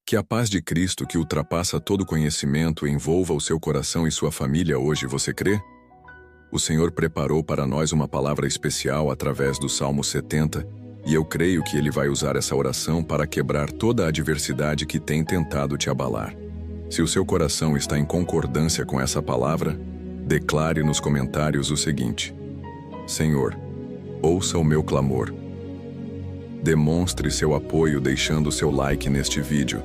Que a paz de Cristo, que ultrapassa todo conhecimento, envolva o seu coração e sua família hoje, você crê? O Senhor preparou para nós uma palavra especial através do Salmo 70, e eu creio que Ele vai usar essa oração para quebrar toda a adversidade que tem tentado te abalar. Se o seu coração está em concordância com essa palavra, declare nos comentários o seguinte: Senhor, ouça o meu clamor. Demonstre seu apoio deixando seu like neste vídeo.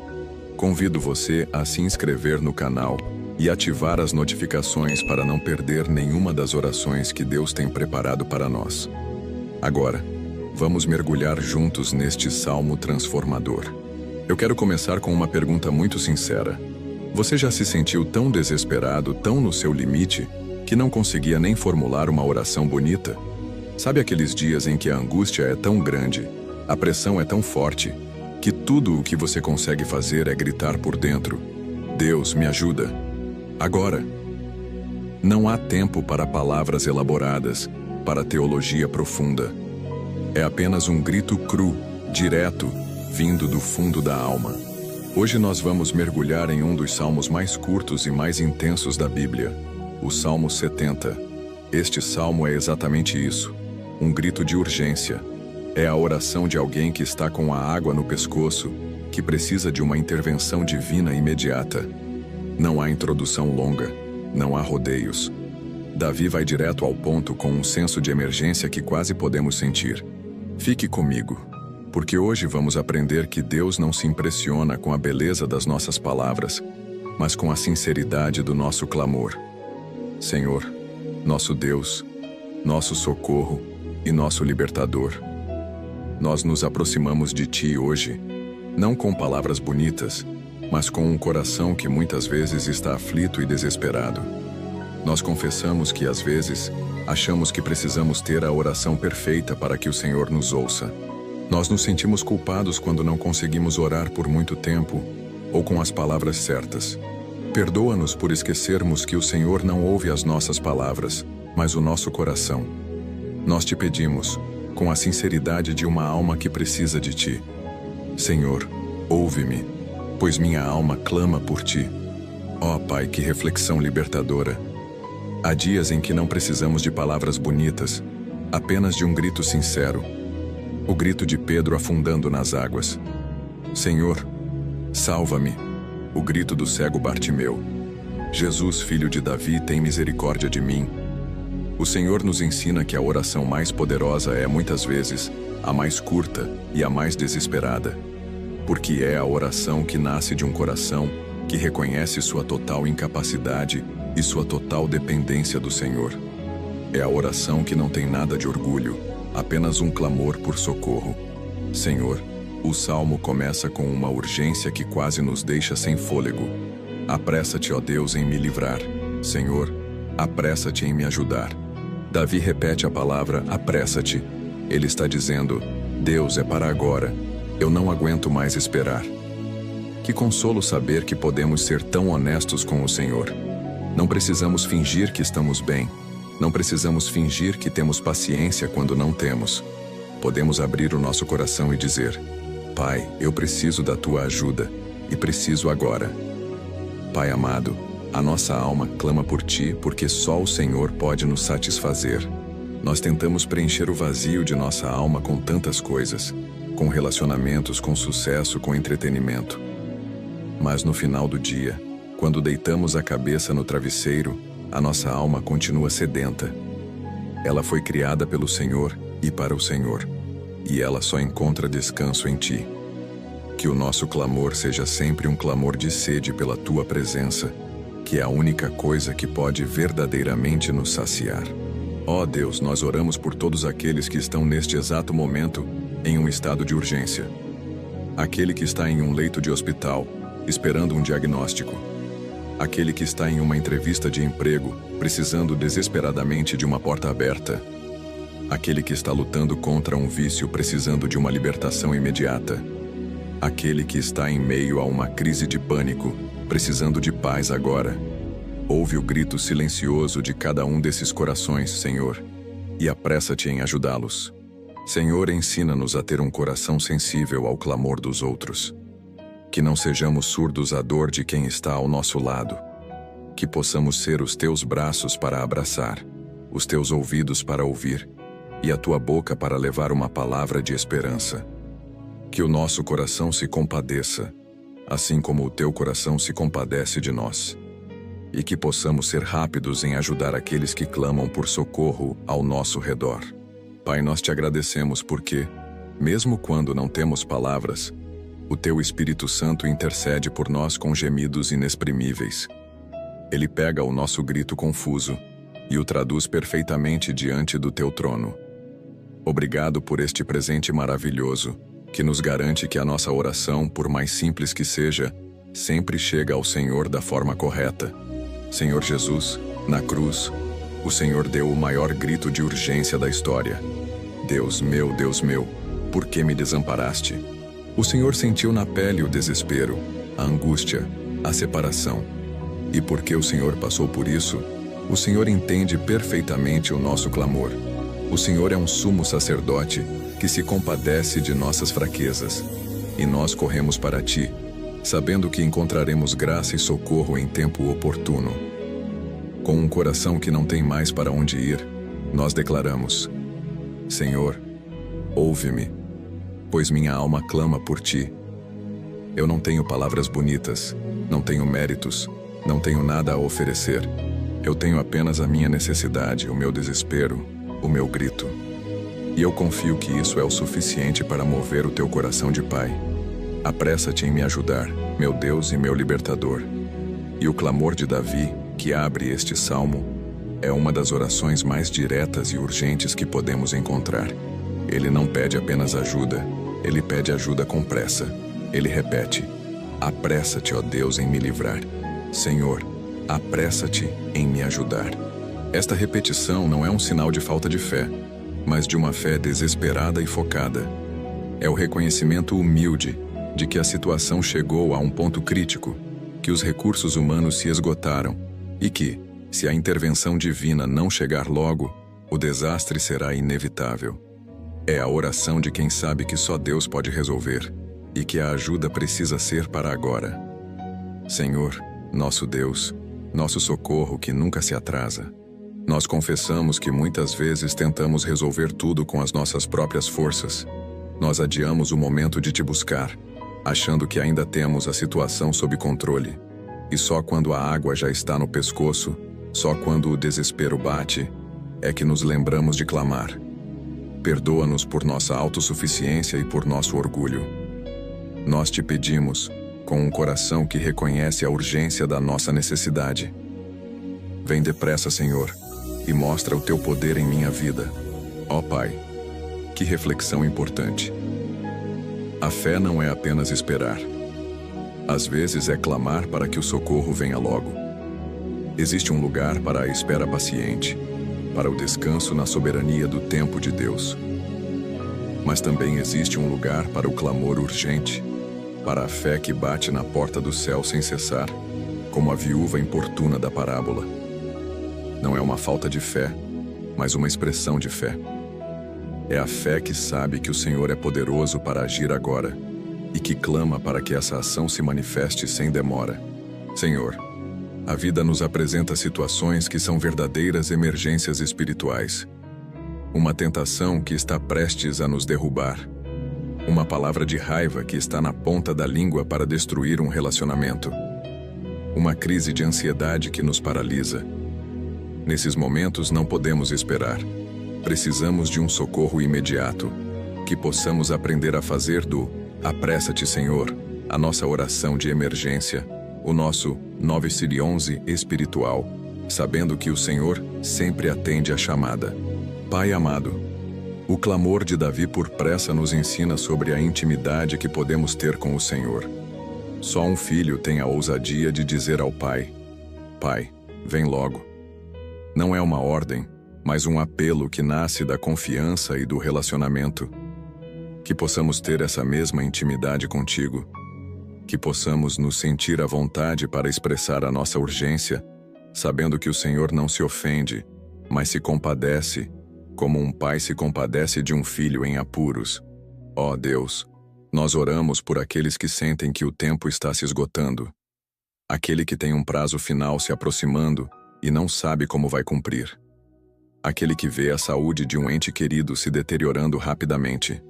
Convido você a se inscrever no canal e ativar as notificações para não perder nenhuma das orações que Deus tem preparado para nós. Agora, vamos mergulhar juntos neste salmo transformador. Eu quero começar com uma pergunta muito sincera. Você já se sentiu tão desesperado, tão no seu limite, que não conseguia nem formular uma oração bonita? Sabe aqueles dias em que a angústia é tão grande, a pressão é tão forte, que tudo o que você consegue fazer é gritar por dentro: Deus, me ajuda. Agora. Não há tempo para palavras elaboradas, para teologia profunda. É apenas um grito cru, direto, vindo do fundo da alma. Hoje nós vamos mergulhar em um dos salmos mais curtos e mais intensos da Bíblia, o Salmo 70. Este salmo é exatamente isso, um grito de urgência. É a oração de alguém que está com a água no pescoço, que precisa de uma intervenção divina imediata. Não há introdução longa, não há rodeios. Davi vai direto ao ponto com um senso de emergência que quase podemos sentir. Fique comigo, porque hoje vamos aprender que Deus não se impressiona com a beleza das nossas palavras, mas com a sinceridade do nosso clamor. Senhor, nosso Deus, nosso socorro e nosso libertador, nós nos aproximamos de Ti hoje, não com palavras bonitas, mas com um coração que muitas vezes está aflito e desesperado. Nós confessamos que, às vezes, achamos que precisamos ter a oração perfeita para que o Senhor nos ouça. Nós nos sentimos culpados quando não conseguimos orar por muito tempo, ou com as palavras certas. Perdoa-nos por esquecermos que o Senhor não ouve as nossas palavras, mas o nosso coração. Nós te pedimos, com a sinceridade de uma alma que precisa de Ti: Senhor, ouve-me, pois minha alma clama por Ti. Ó Pai, que reflexão libertadora! Há dias em que não precisamos de palavras bonitas, apenas de um grito sincero. O grito de Pedro afundando nas águas: Senhor, salva-me! O grito do cego Bartimeu: Jesus, filho de Davi, tem misericórdia de mim. O Senhor nos ensina que a oração mais poderosa é, muitas vezes, a mais curta e a mais desesperada, porque é a oração que nasce de um coração que reconhece sua total incapacidade e sua total dependência do Senhor. É a oração que não tem nada de orgulho, apenas um clamor por socorro. Senhor, o salmo começa com uma urgência que quase nos deixa sem fôlego. Apressa-te, ó Deus, em me livrar. Senhor, apressa-te em me ajudar. Davi repete a palavra apressa-te. Ele está dizendo: Deus, é para agora. Eu não aguento mais esperar. Que consolo saber que podemos ser tão honestos com o Senhor. Não precisamos fingir que estamos bem. Não precisamos fingir que temos paciência quando não temos. Podemos abrir o nosso coração e dizer: Pai, eu preciso da Tua ajuda, e preciso agora. Pai amado, a nossa alma clama por Ti porque só o Senhor pode nos satisfazer. Nós tentamos preencher o vazio de nossa alma com tantas coisas, com relacionamentos, com sucesso, com entretenimento. Mas no final do dia, quando deitamos a cabeça no travesseiro, a nossa alma continua sedenta. Ela foi criada pelo Senhor e para o Senhor, e ela só encontra descanso em Ti. Que o nosso clamor seja sempre um clamor de sede pela Tua presença, que é a única coisa que pode verdadeiramente nos saciar. Ó Deus, nós oramos por todos aqueles que estão neste exato momento em um estado de urgência. Aquele que está em um leito de hospital, esperando um diagnóstico. Aquele que está em uma entrevista de emprego, precisando desesperadamente de uma porta aberta. Aquele que está lutando contra um vício, precisando de uma libertação imediata. Aquele que está em meio a uma crise de pânico, precisando de paz agora. Ouve o grito silencioso de cada um desses corações, Senhor, e apressa-te em ajudá-los. Senhor, ensina-nos a ter um coração sensível ao clamor dos outros. Que não sejamos surdos à dor de quem está ao nosso lado. Que possamos ser os teus braços para abraçar, os teus ouvidos para ouvir, e a tua boca para levar uma palavra de esperança. Que o nosso coração se compadeça, assim como o teu coração se compadece de nós. E que possamos ser rápidos em ajudar aqueles que clamam por socorro ao nosso redor. Pai, nós te agradecemos porque, mesmo quando não temos palavras, o teu Espírito Santo intercede por nós com gemidos inexprimíveis. Ele pega o nosso grito confuso e o traduz perfeitamente diante do teu trono. Obrigado por este presente maravilhoso, que nos garante que a nossa oração, por mais simples que seja, sempre chega ao Senhor da forma correta. Senhor Jesus, na cruz, o Senhor deu o maior grito de urgência da história. Deus meu, por que me desamparaste? O Senhor sentiu na pele o desespero, a angústia, a separação. E porque o Senhor passou por isso, o Senhor entende perfeitamente o nosso clamor. O Senhor é um sumo sacerdote que se compadece de nossas fraquezas. E nós corremos para ti, sabendo que encontraremos graça e socorro em tempo oportuno. Com um coração que não tem mais para onde ir, nós declaramos: Senhor, ouve-me, pois minha alma clama por ti. Eu não tenho palavras bonitas, não tenho méritos, não tenho nada a oferecer. Eu tenho apenas a minha necessidade, o meu desespero, o meu grito. E eu confio que isso é o suficiente para mover o teu coração de pai. Apressa-te em me ajudar, meu Deus e meu libertador. E o clamor de Davi, que abre este salmo, é uma das orações mais diretas e urgentes que podemos encontrar. Ele não pede apenas ajuda, ele pede ajuda com pressa. Ele repete: apressa-te, ó Deus, em me livrar. Senhor, apressa-te em me ajudar. Esta repetição não é um sinal de falta de fé, mas de uma fé desesperada e focada. É o reconhecimento humilde de que a situação chegou a um ponto crítico, que os recursos humanos se esgotaram e que, se a intervenção divina não chegar logo, o desastre será inevitável. É a oração de quem sabe que só Deus pode resolver e que a ajuda precisa ser para agora. Senhor, nosso Deus, nosso socorro que nunca se atrasa. Nós confessamos que muitas vezes tentamos resolver tudo com as nossas próprias forças. Nós adiamos o momento de te buscar, achando que ainda temos a situação sob controle. E só quando a água já está no pescoço, só quando o desespero bate, é que nos lembramos de clamar. Perdoa-nos por nossa autossuficiência e por nosso orgulho. Nós te pedimos, com um coração que reconhece a urgência da nossa necessidade. Vem depressa, Senhor, e mostra o teu poder em minha vida. Ó Pai, que reflexão importante. A fé não é apenas esperar. Às vezes é clamar para que o socorro venha logo. Existe um lugar para a espera paciente, para o descanso na soberania do tempo de Deus. Mas também existe um lugar para o clamor urgente, para a fé que bate na porta do céu sem cessar, como a viúva importuna da parábola. Não é uma falta de fé, mas uma expressão de fé. É a fé que sabe que o Senhor é poderoso para agir agora e que clama para que essa ação se manifeste sem demora. Senhor, a vida nos apresenta situações que são verdadeiras emergências espirituais. Uma tentação que está prestes a nos derrubar. Uma palavra de raiva que está na ponta da língua para destruir um relacionamento. Uma crise de ansiedade que nos paralisa. Nesses momentos não podemos esperar. Precisamos de um socorro imediato, que possamos aprender a fazer do apressa-te, Senhor, a nossa oração de emergência, o nosso 911 espiritual, sabendo que o Senhor sempre atende a chamada. Pai amado, o clamor de Davi por pressa nos ensina sobre a intimidade que podemos ter com o Senhor. Só um filho tem a ousadia de dizer ao pai: Pai, vem logo. Não é uma ordem, mas um apelo que nasce da confiança e do relacionamento. Que possamos ter essa mesma intimidade contigo. Que possamos nos sentir à vontade para expressar a nossa urgência, sabendo que o Senhor não se ofende, mas se compadece, como um pai se compadece de um filho em apuros. Ó Deus, Nós oramos por aqueles que sentem que o tempo está se esgotando, aquele que tem um prazo final se aproximando e não sabe como vai cumprir, aquele que vê a saúde de um ente querido se deteriorando rapidamente,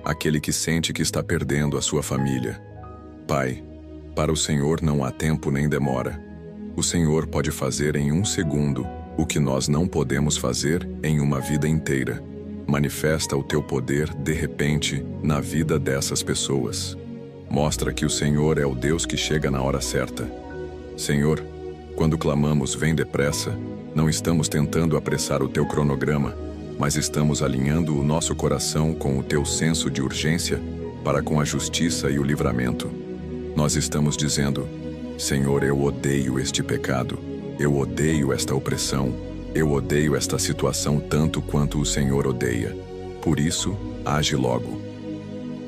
aquele que sente que está perdendo a sua família. Pai, para o Senhor não há tempo nem demora. O Senhor pode fazer em 1 segundo o que nós não podemos fazer em uma vida inteira. Manifesta o teu poder, de repente, na vida dessas pessoas. Mostra que o Senhor é o Deus que chega na hora certa. Senhor, quando clamamos, vem depressa, não estamos tentando apressar o teu cronograma, mas estamos alinhando o nosso coração com o teu senso de urgência para com a justiça e o livramento. Nós estamos dizendo: Senhor, eu odeio este pecado, eu odeio esta opressão, eu odeio esta situação tanto quanto o Senhor odeia. Por isso, age logo.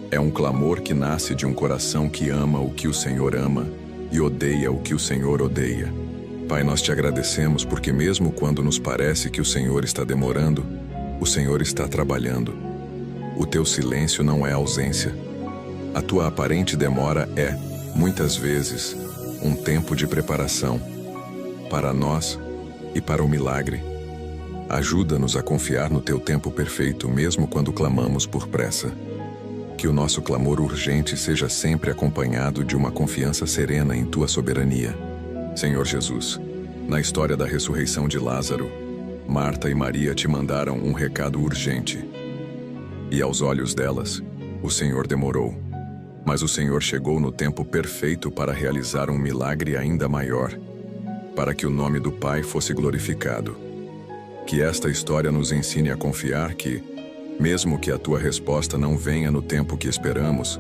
É um clamor que nasce de um coração que ama o que o Senhor ama e odeia o que o Senhor odeia. Pai, nós te agradecemos porque mesmo quando nos parece que o Senhor está demorando, o Senhor está trabalhando. O teu silêncio não é ausência. A tua aparente demora é, muitas vezes, um tempo de preparação para nós e para o milagre. Ajuda-nos a confiar no teu tempo perfeito, mesmo quando clamamos por pressa. Que o nosso clamor urgente seja sempre acompanhado de uma confiança serena em tua soberania. Senhor Jesus, na história da ressurreição de Lázaro, Marta e Maria te mandaram um recado urgente. E aos olhos delas, o Senhor demorou. Mas o Senhor chegou no tempo perfeito para realizar um milagre ainda maior, para que o nome do Pai fosse glorificado. Que esta história nos ensine a confiar que, mesmo que a tua resposta não venha no tempo que esperamos,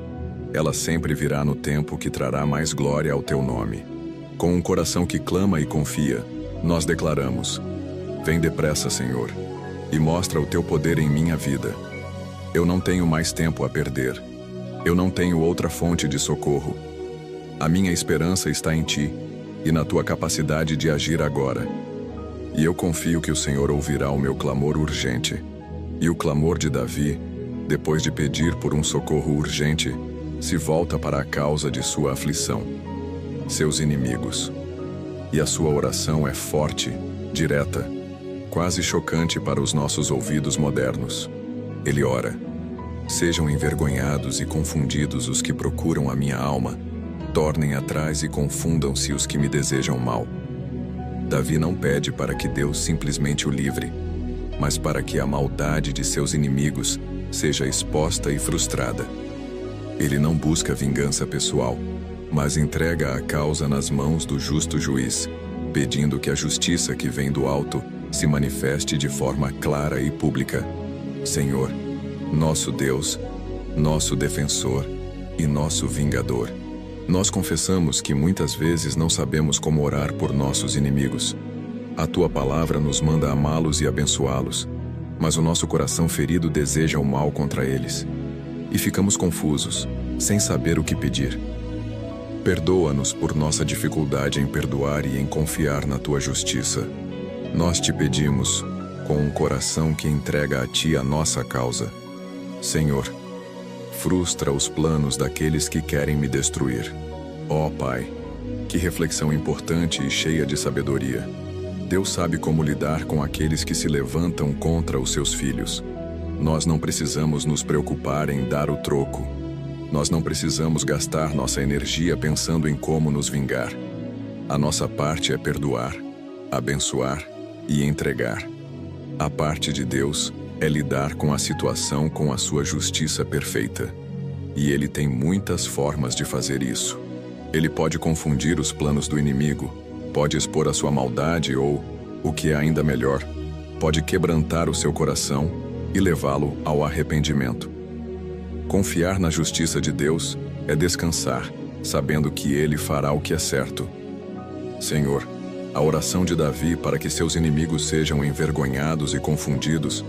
ela sempre virá no tempo que trará mais glória ao teu nome. Com um coração que clama e confia, nós declaramos: vem depressa, Senhor, e mostra o teu poder em minha vida. Eu não tenho mais tempo a perder. Eu não tenho outra fonte de socorro. A minha esperança está em ti e na tua capacidade de agir agora. E eu confio que o Senhor ouvirá o meu clamor urgente. E o clamor de Davi, depois de pedir por um socorro urgente, se volta para a causa de sua aflição, seus inimigos. E a sua oração é forte, direta, quase chocante para os nossos ouvidos modernos. Ele ora: sejam envergonhados e confundidos os que procuram a minha alma, tornem atrás e confundam-se os que me desejam mal. Davi não pede para que Deus simplesmente o livre, mas para que a maldade de seus inimigos seja exposta e frustrada. Ele não busca vingança pessoal, mas entrega a causa nas mãos do justo juiz, pedindo que a justiça que vem do alto se manifeste de forma clara e pública. Senhor, nosso Deus, nosso defensor e nosso vingador. Nós confessamos que muitas vezes não sabemos como orar por nossos inimigos. A tua palavra nos manda amá-los e abençoá-los, mas o nosso coração ferido deseja o mal contra eles. E ficamos confusos, sem saber o que pedir. Perdoa-nos por nossa dificuldade em perdoar e em confiar na tua justiça. Nós te pedimos, com um coração que entrega a ti a nossa causa. Senhor, frustra os planos daqueles que querem me destruir. Ó Pai, que reflexão importante e cheia de sabedoria. Deus sabe como lidar com aqueles que se levantam contra os seus filhos. Nós não precisamos nos preocupar em dar o troco. Nós não precisamos gastar nossa energia pensando em como nos vingar. A nossa parte é perdoar, abençoar e entregar. A parte de Deus é lidar com a situação com a sua justiça perfeita. E Ele tem muitas formas de fazer isso. Ele pode confundir os planos do inimigo, pode expor a sua maldade ou, o que é ainda melhor, pode quebrantar o seu coração e levá-lo ao arrependimento. Confiar na justiça de Deus é descansar, sabendo que Ele fará o que é certo. Senhor, a oração de Davi para que seus inimigos sejam envergonhados e confundidos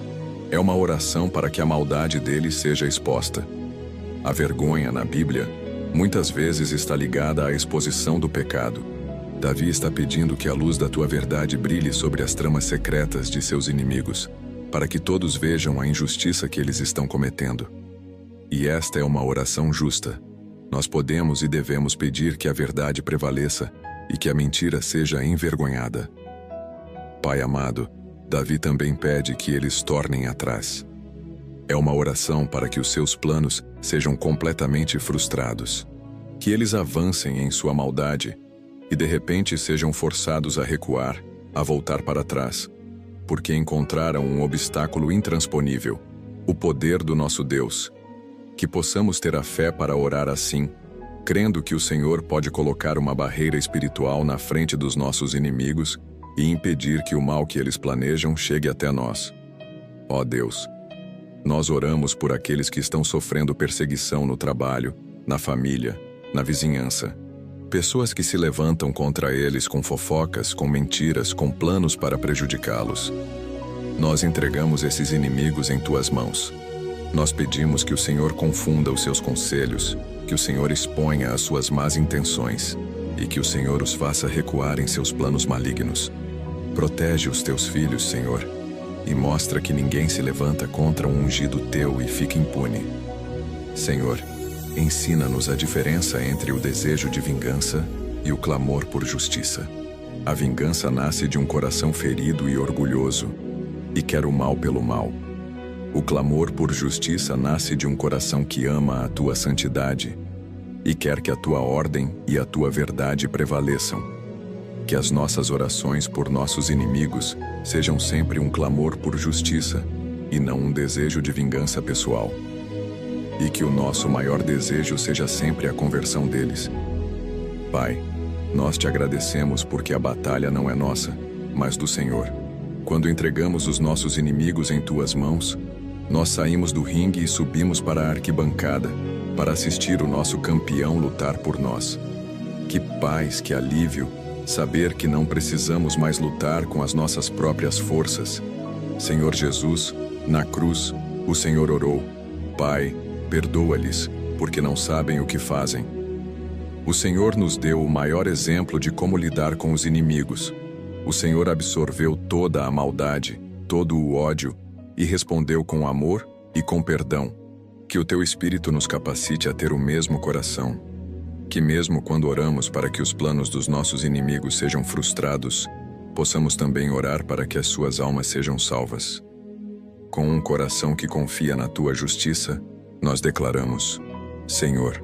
é uma oração para que a maldade deles seja exposta. A vergonha, na Bíblia, muitas vezes está ligada à exposição do pecado. Davi está pedindo que a luz da tua verdade brilhe sobre as tramas secretas de seus inimigos, para que todos vejam a injustiça que eles estão cometendo. E esta é uma oração justa. Nós podemos e devemos pedir que a verdade prevaleça e que a mentira seja envergonhada. Pai amado, Davi também pede que eles tornem atrás. É uma oração para que os seus planos sejam completamente frustrados, que eles avancem em sua maldade e de repente sejam forçados a recuar, a voltar para trás, porque encontraram um obstáculo intransponível, o poder do nosso Deus. Que possamos ter a fé para orar assim, crendo que o Senhor pode colocar uma barreira espiritual na frente dos nossos inimigos e impedir que o mal que eles planejam chegue até nós. Ó Deus, nós oramos por aqueles que estão sofrendo perseguição no trabalho, na família, na vizinhança. Pessoas que se levantam contra eles com fofocas, com mentiras, com planos para prejudicá-los. Nós entregamos esses inimigos em tuas mãos. Nós pedimos que o Senhor confunda os seus conselhos, que o Senhor exponha as suas más intenções e que o Senhor os faça recuar em seus planos malignos. Protege os teus filhos, Senhor, e mostra que ninguém se levanta contra um ungido teu e fica impune. Senhor, ensina-nos a diferença entre o desejo de vingança e o clamor por justiça. A vingança nasce de um coração ferido e orgulhoso, e quer o mal pelo mal. O clamor por justiça nasce de um coração que ama a tua santidade e quer que a tua ordem e a tua verdade prevaleçam. Que as nossas orações por nossos inimigos sejam sempre um clamor por justiça e não um desejo de vingança pessoal. E que o nosso maior desejo seja sempre a conversão deles. Pai, nós te agradecemos porque a batalha não é nossa, mas do Senhor. Quando entregamos os nossos inimigos em tuas mãos, nós saímos do ringue e subimos para a arquibancada para assistir o nosso campeão lutar por nós. Que paz, que alívio, saber que não precisamos mais lutar com as nossas próprias forças. Senhor Jesus, na cruz, o Senhor orou: Pai, perdoa-lhes, porque não sabem o que fazem. O Senhor nos deu o maior exemplo de como lidar com os inimigos. O Senhor absorveu toda a maldade, todo o ódio, e respondeu com amor e com perdão. Que o teu Espírito nos capacite a ter o mesmo coração. Que mesmo quando oramos para que os planos dos nossos inimigos sejam frustrados, possamos também orar para que as suas almas sejam salvas. Com um coração que confia na tua justiça, nós declaramos: Senhor,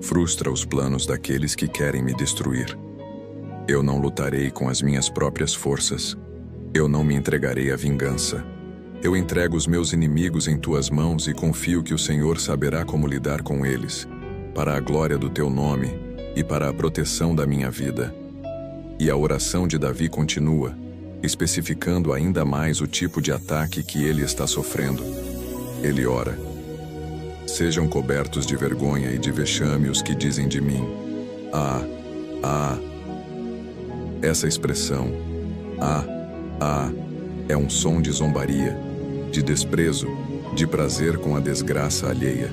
frustra os planos daqueles que querem me destruir. Eu não lutarei com as minhas próprias forças. Eu não me entregarei à vingança. Eu entrego os meus inimigos em tuas mãos e confio que o Senhor saberá como lidar com eles, para a glória do teu nome e para a proteção da minha vida. E a oração de Davi continua, especificando ainda mais o tipo de ataque que ele está sofrendo. Ele ora: Sejam cobertos de vergonha e de vexame os que dizem de mim: Ah, ah. Essa expressão, ah, ah, é um som de zombaria, de desprezo, de prazer com a desgraça alheia.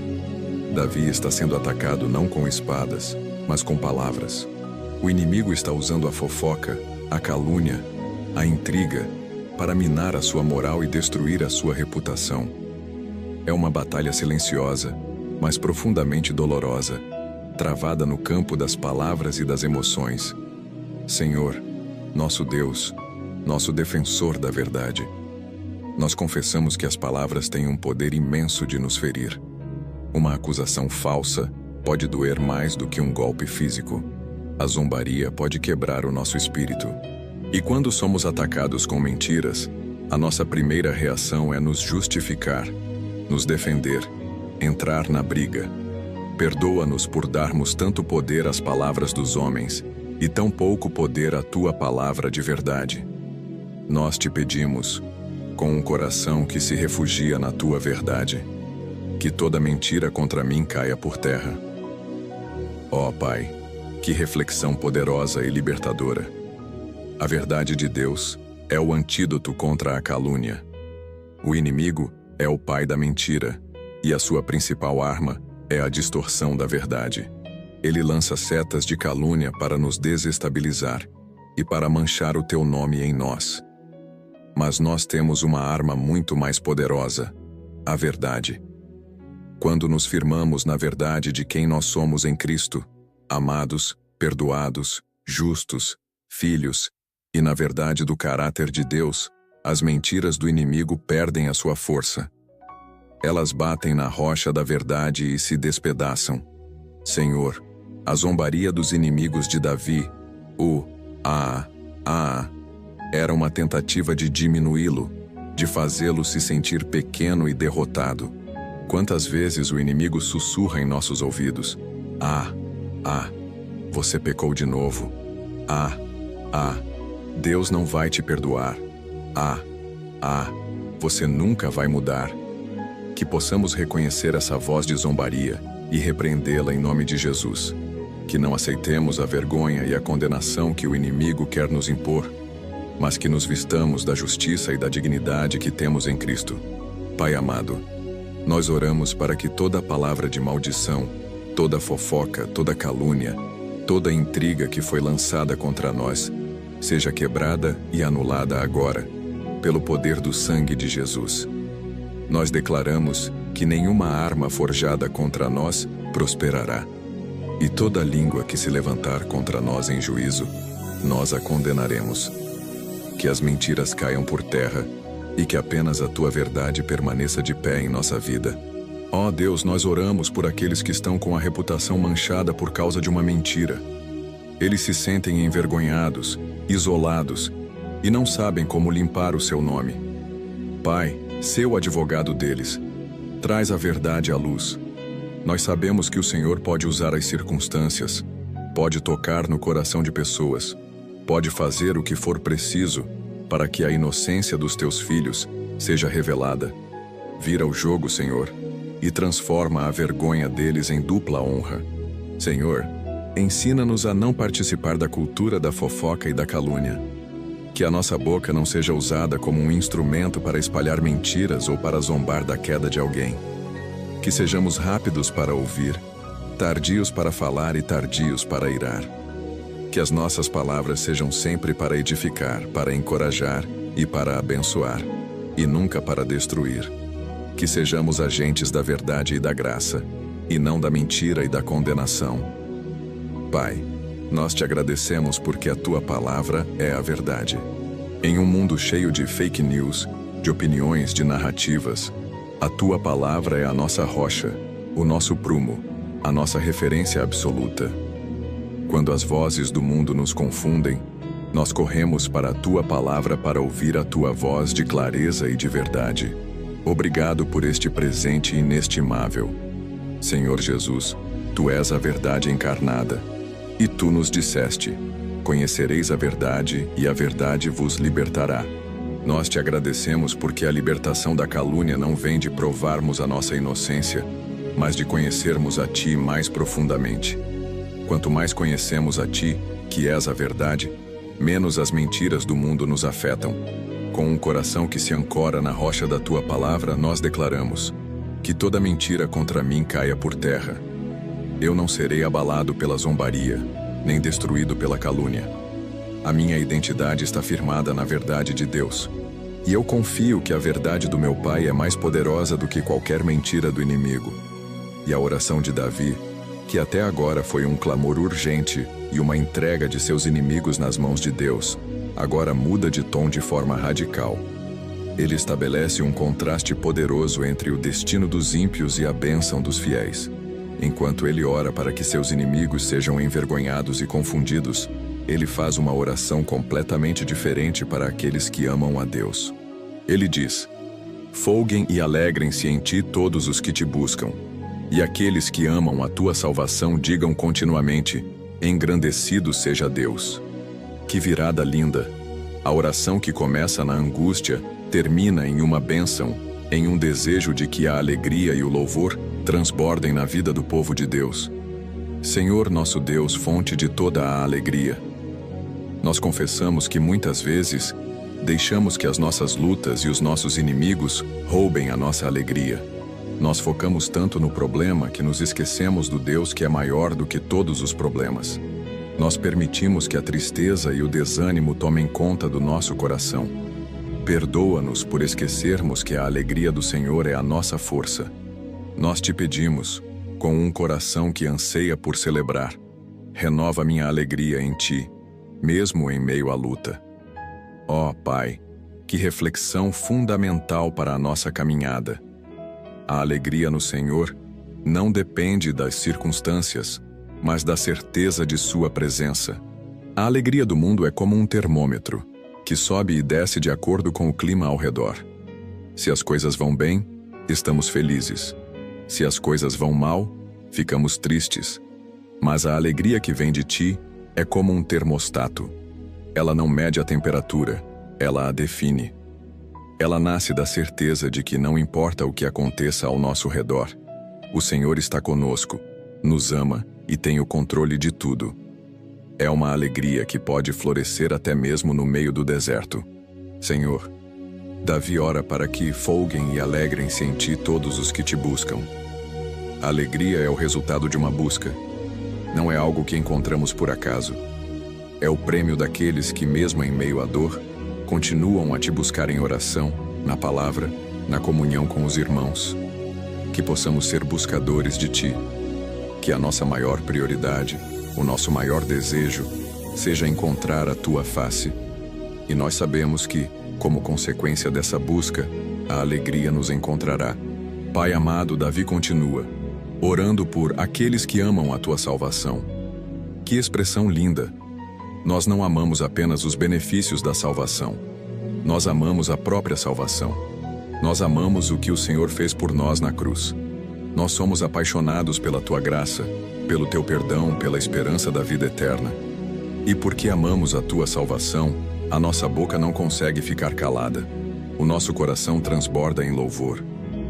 Davi está sendo atacado não com espadas, mas com palavras. O inimigo está usando a fofoca, a calúnia, a intriga, para minar a sua moral e destruir a sua reputação. É uma batalha silenciosa, mas profundamente dolorosa, travada no campo das palavras e das emoções. Senhor, nosso Deus, nosso defensor da verdade, nós confessamos que as palavras têm um poder imenso de nos ferir. Uma acusação falsa pode doer mais do que um golpe físico. A zombaria pode quebrar o nosso espírito. E quando somos atacados com mentiras, a nossa primeira reação é nos justificar, nos defender, entrar na briga. Perdoa-nos por darmos tanto poder às palavras dos homens e tão pouco poder à tua palavra de verdade. Nós te pedimos, com um coração que se refugia na tua verdade, que toda mentira contra mim caia por terra. Ó Pai, que reflexão poderosa e libertadora. A verdade de Deus é o antídoto contra a calúnia. O inimigo é o pai da mentira, e a sua principal arma é a distorção da verdade. Ele lança setas de calúnia para nos desestabilizar e para manchar o teu nome em nós. Mas nós temos uma arma muito mais poderosa: a verdade. quando nos firmamos na verdade de quem nós somos em Cristo, amados, perdoados, justos, filhos, e na verdade do caráter de Deus, as mentiras do inimigo perdem a sua força. Elas batem na rocha da verdade e se despedaçam. Senhor, a zombaria dos inimigos de Davi, era uma tentativa de diminuí-lo, de fazê-lo se sentir pequeno e derrotado. Quantas vezes o inimigo sussurra em nossos ouvidos: você pecou de novo. Deus não vai te perdoar. Você nunca vai mudar. Que possamos reconhecer essa voz de zombaria e repreendê-la em nome de Jesus. Que não aceitemos a vergonha e a condenação que o inimigo quer nos impor, mas que nos vistamos da justiça e da dignidade que temos em Cristo. Pai amado, nós oramos para que toda palavra de maldição, toda fofoca, toda calúnia, toda intriga que foi lançada contra nós, seja quebrada e anulada agora, pelo poder do sangue de Jesus. Nós declaramos que nenhuma arma forjada contra nós prosperará, e toda língua que se levantar contra nós em juízo, nós a condenaremos. Que as mentiras caiam por terra e que apenas a Tua verdade permaneça de pé em nossa vida. Ó Deus, nós oramos por aqueles que estão com a reputação manchada por causa de uma mentira. Eles se sentem envergonhados, isolados e não sabem como limpar o seu nome. Pai, sê o advogado deles. Traz a verdade à luz. Nós sabemos que o Senhor pode usar as circunstâncias, pode tocar no coração de pessoas, pode fazer o que for preciso para que a inocência dos Teus filhos seja revelada. Vira o jogo, Senhor, e transforma a vergonha deles em dupla honra. Senhor, ensina-nos a não participar da cultura da fofoca e da calúnia. Que a nossa boca não seja usada como um instrumento para espalhar mentiras ou para zombar da queda de alguém. Que sejamos rápidos para ouvir, tardios para falar e tardios para irar. Que as nossas palavras sejam sempre para edificar, para encorajar e para abençoar, e nunca para destruir. Que sejamos agentes da verdade e da graça, e não da mentira e da condenação. Pai, nós te agradecemos porque a Tua palavra é a verdade. Em um mundo cheio de fake news, de opiniões, de narrativas, a Tua palavra é a nossa rocha, o nosso prumo, a nossa referência absoluta. Quando as vozes do mundo nos confundem, nós corremos para a Tua palavra para ouvir a Tua voz de clareza e de verdade. Obrigado por este presente inestimável. Senhor Jesus, Tu és a verdade encarnada. E Tu nos disseste: conhecereis a verdade e a verdade vos libertará. Nós te agradecemos porque a libertação da calúnia não vem de provarmos a nossa inocência, mas de conhecermos a Ti mais profundamente. Quanto mais conhecemos a Ti, que és a verdade, menos as mentiras do mundo nos afetam. Com um coração que se ancora na rocha da Tua palavra, nós declaramos: que toda mentira contra mim caia por terra. Eu não serei abalado pela zombaria, nem destruído pela calúnia. A minha identidade está firmada na verdade de Deus. E eu confio que a verdade do meu Pai é mais poderosa do que qualquer mentira do inimigo. E a oração de Davi, que até agora foi um clamor urgente e uma entrega de seus inimigos nas mãos de Deus, agora muda de tom de forma radical. Ele estabelece um contraste poderoso entre o destino dos ímpios e a bênção dos fiéis. Enquanto ele ora para que seus inimigos sejam envergonhados e confundidos, ele faz uma oração completamente diferente para aqueles que amam a Deus. Ele diz: folguem e alegrem-se em Ti todos os que Te buscam. E aqueles que amam a Tua salvação digam continuamente: engrandecido seja Deus. Que virada linda! A oração que começa na angústia termina em uma bênção, em um desejo de que a alegria e o louvor transbordem na vida do povo de Deus. Senhor nosso Deus, fonte de toda a alegria, nós confessamos que muitas vezes deixamos que as nossas lutas e os nossos inimigos roubem a nossa alegria. Nós focamos tanto no problema que nos esquecemos do Deus que é maior do que todos os problemas. Nós permitimos que a tristeza e o desânimo tomem conta do nosso coração. Perdoa-nos por esquecermos que a alegria do Senhor é a nossa força. Nós te pedimos, com um coração que anseia por celebrar, renova minha alegria em ti, mesmo em meio à luta. Ó Pai, que reflexão fundamental para a nossa caminhada. A alegria no Senhor não depende das circunstâncias, mas da certeza de sua presença. A alegria do mundo é como um termômetro, que sobe e desce de acordo com o clima ao redor. Se as coisas vão bem, estamos felizes. Se as coisas vão mal, ficamos tristes. Mas a alegria que vem de ti é como um termostato. Ela não mede a temperatura, ela a define. Ela nasce da certeza de que não importa o que aconteça ao nosso redor, o Senhor está conosco, nos ama e tem o controle de tudo. É uma alegria que pode florescer até mesmo no meio do deserto. Senhor, Davi ora para que folguem e alegrem-se em ti todos os que te buscam. A alegria é o resultado de uma busca. Não é algo que encontramos por acaso. É o prêmio daqueles que, mesmo em meio à dor, continuam a te buscar em oração, na palavra, na comunhão com os irmãos. Que possamos ser buscadores de ti. Que a nossa maior prioridade, o nosso maior desejo, seja encontrar a tua face. E nós sabemos que, como consequência dessa busca, a alegria nos encontrará. Pai amado, Davi continua, orando por aqueles que amam a tua salvação. Que expressão linda! Nós não amamos apenas os benefícios da salvação. Nós amamos a própria salvação. Nós amamos o que o Senhor fez por nós na cruz. Nós somos apaixonados pela tua graça, pelo teu perdão, pela esperança da vida eterna. E porque amamos a tua salvação, a nossa boca não consegue ficar calada. O nosso coração transborda em louvor.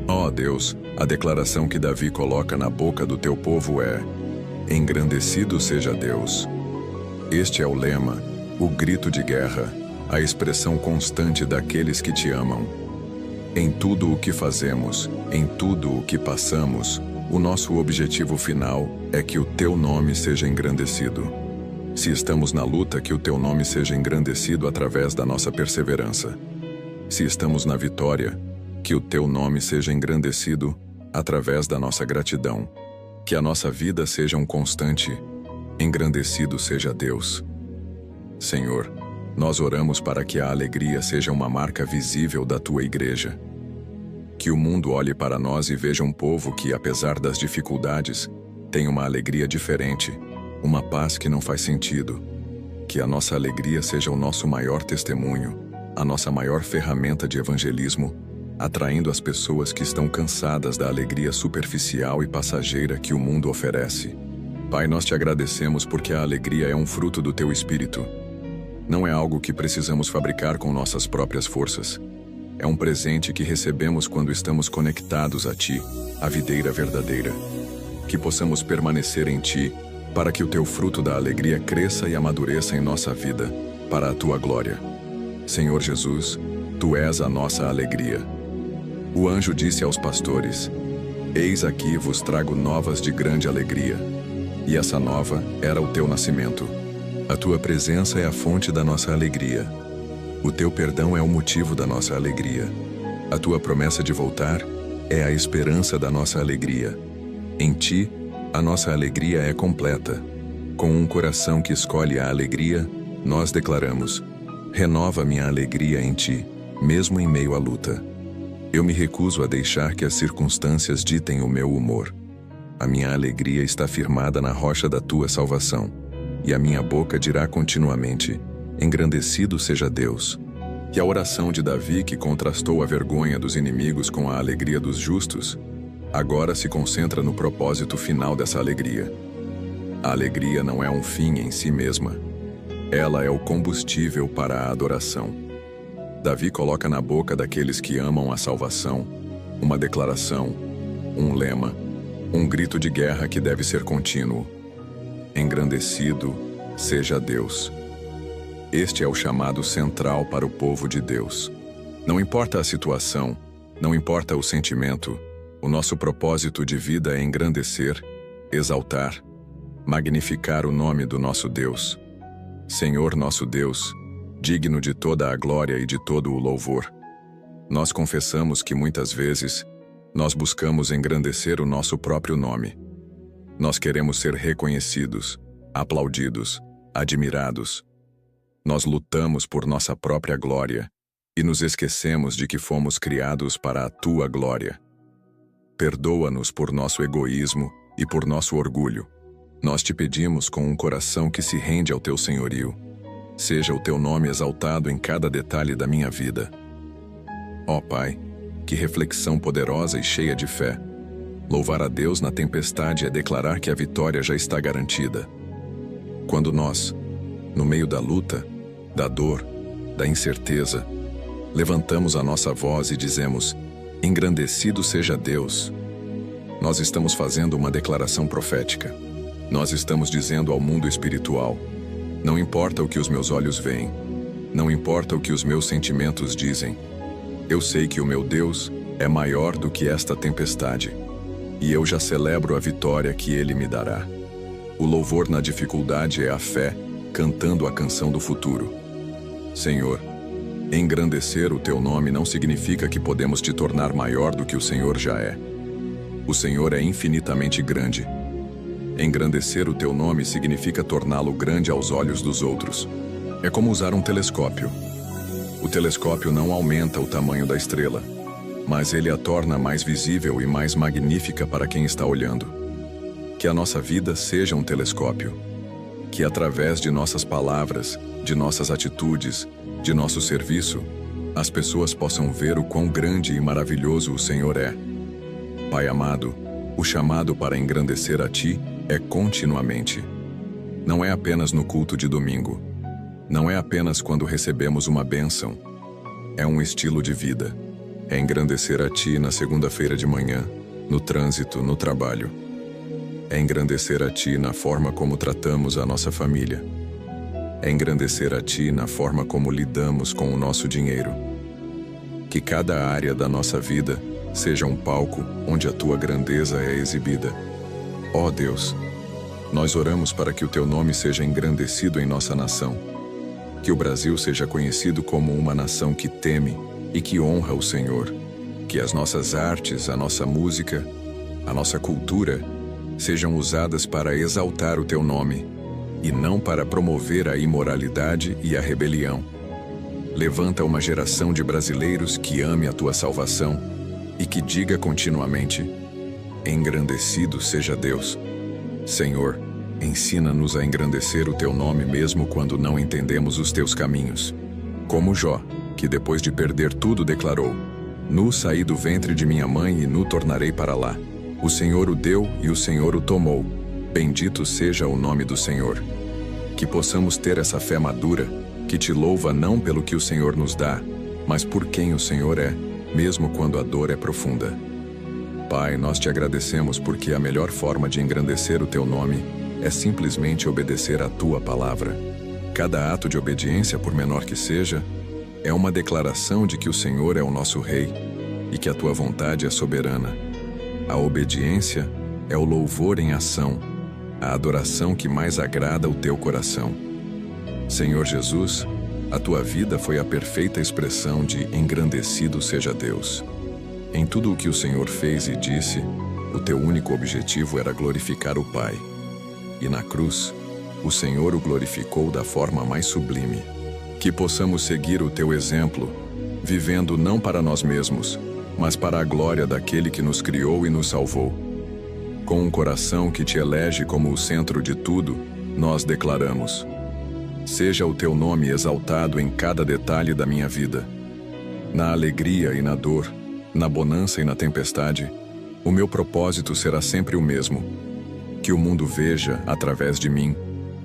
Ó Deus, a declaração que Davi coloca na boca do teu povo é: engrandecido seja Deus. Este é o lema, o grito de guerra, a expressão constante daqueles que te amam. Em tudo o que fazemos, em tudo o que passamos, o nosso objetivo final é que o teu nome seja engrandecido. Se estamos na luta, que o teu nome seja engrandecido através da nossa perseverança. Se estamos na vitória, que o teu nome seja engrandecido através da nossa gratidão. Que a nossa vida seja um constante engrandecido seja Deus. Senhor, nós oramos para que a alegria seja uma marca visível da tua igreja. Que o mundo olhe para nós e veja um povo que, apesar das dificuldades, tem uma alegria diferente, uma paz que não faz sentido. Que a nossa alegria seja o nosso maior testemunho, a nossa maior ferramenta de evangelismo, atraindo as pessoas que estão cansadas da alegria superficial e passageira que o mundo oferece. Pai, nós te agradecemos porque a alegria é um fruto do teu Espírito. Não é algo que precisamos fabricar com nossas próprias forças. É um presente que recebemos quando estamos conectados a ti, a videira verdadeira. Que possamos permanecer em ti, para que o teu fruto da alegria cresça e amadureça em nossa vida, para a tua glória. Senhor Jesus, tu és a nossa alegria. O anjo disse aos pastores: eis aqui vos trago novas de grande alegria. E essa nova era o teu nascimento. A tua presença é a fonte da nossa alegria. O teu perdão é o motivo da nossa alegria. A tua promessa de voltar é a esperança da nossa alegria. Em ti, a nossa alegria é completa. Com um coração que escolhe a alegria, nós declaramos: renova minha alegria em ti, mesmo em meio à luta. Eu me recuso a deixar que as circunstâncias ditem o meu humor. A minha alegria está firmada na rocha da tua salvação, e a minha boca dirá continuamente: engrandecido seja Deus. E a oração de Davi, que contrastou a vergonha dos inimigos com a alegria dos justos, agora se concentra no propósito final dessa alegria. A alegria não é um fim em si mesma. Ela é o combustível para a adoração. Davi coloca na boca daqueles que amam a salvação uma declaração, um lema, um grito de guerra que deve ser contínuo: engrandecido seja Deus. Este é o chamado central para o povo de Deus. Não importa a situação, não importa o sentimento, o nosso propósito de vida é engrandecer, exaltar, magnificar o nome do nosso Deus. Senhor nosso Deus, digno de toda a glória e de todo o louvor. Nós confessamos que muitas vezes Nós buscamos engrandecer o nosso próprio nome. Nós queremos ser reconhecidos, aplaudidos, admirados. Nós lutamos por nossa própria glória e nos esquecemos de que fomos criados para a tua glória. Perdoa-nos por nosso egoísmo e por nosso orgulho. Nós te pedimos com um coração que se rende ao teu senhorio. Seja o teu nome exaltado em cada detalhe da minha vida. Ó Pai, que reflexão poderosa e cheia de fé. Louvar a Deus na tempestade é declarar que a vitória já está garantida. Quando nós, no meio da luta, da dor, da incerteza, levantamos a nossa voz e dizemos: engrandecido seja Deus. Nós estamos fazendo uma declaração profética. Nós estamos dizendo ao mundo espiritual: não importa o que os meus olhos veem, não importa o que os meus sentimentos dizem, eu sei que o meu Deus é maior do que esta tempestade, e eu já celebro a vitória que Ele me dará. O louvor na dificuldade é a fé, cantando a canção do futuro. Senhor, engrandecer o Teu nome não significa que podemos te tornar maior do que o Senhor já é. O Senhor é infinitamente grande. Engrandecer o Teu nome significa torná-lo grande aos olhos dos outros. É como usar um telescópio. O telescópio não aumenta o tamanho da estrela, mas ele a torna mais visível e mais magnífica para quem está olhando. Que a nossa vida seja um telescópio. Que através de nossas palavras, de nossas atitudes, de nosso serviço, as pessoas possam ver o quão grande e maravilhoso o Senhor é. Pai amado, o chamado para engrandecer a Ti é continuamente. Não é apenas no culto de domingo. Não é apenas quando recebemos uma bênção. É um estilo de vida. É engrandecer a Ti na segunda-feira de manhã, no trânsito, no trabalho. É engrandecer a Ti na forma como tratamos a nossa família. É engrandecer a Ti na forma como lidamos com o nosso dinheiro. Que cada área da nossa vida seja um palco onde a Tua grandeza é exibida. Ó Deus, nós oramos para que o Teu nome seja engrandecido em nossa nação. Que o Brasil seja conhecido como uma nação que teme e que honra o Senhor. Que as nossas artes, a nossa música, a nossa cultura sejam usadas para exaltar o Teu nome e não para promover a imoralidade e a rebelião. Levanta uma geração de brasileiros que ame a Tua salvação e que diga continuamente: engrandecido seja Deus. Senhor, ensina-nos a engrandecer o Teu nome mesmo quando não entendemos os Teus caminhos. Como Jó, que depois de perder tudo declarou: nu saí do ventre de minha mãe e nu tornarei para lá. O Senhor o deu e o Senhor o tomou. Bendito seja o nome do Senhor. Que possamos ter essa fé madura, que Te louva não pelo que o Senhor nos dá, mas por quem o Senhor é, mesmo quando a dor é profunda. Pai, nós Te agradecemos porque a melhor forma de engrandecer o Teu nome é simplesmente obedecer à Tua palavra. Cada ato de obediência, por menor que seja, é uma declaração de que o Senhor é o nosso Rei e que a Tua vontade é soberana. A obediência é o louvor em ação, a adoração que mais agrada o Teu coração. Senhor Jesus, a Tua vida foi a perfeita expressão de engrandecido seja Deus. Em tudo o que o Senhor fez e disse, o Teu único objetivo era glorificar o Pai. E na cruz, o Senhor o glorificou da forma mais sublime. Que possamos seguir o Teu exemplo, vivendo não para nós mesmos, mas para a glória daquele que nos criou e nos salvou. Com um coração que Te elege como o centro de tudo, nós declaramos: seja o Teu nome exaltado em cada detalhe da minha vida. Na alegria e na dor, na bonança e na tempestade, o meu propósito será sempre o mesmo: que o mundo veja, através de mim,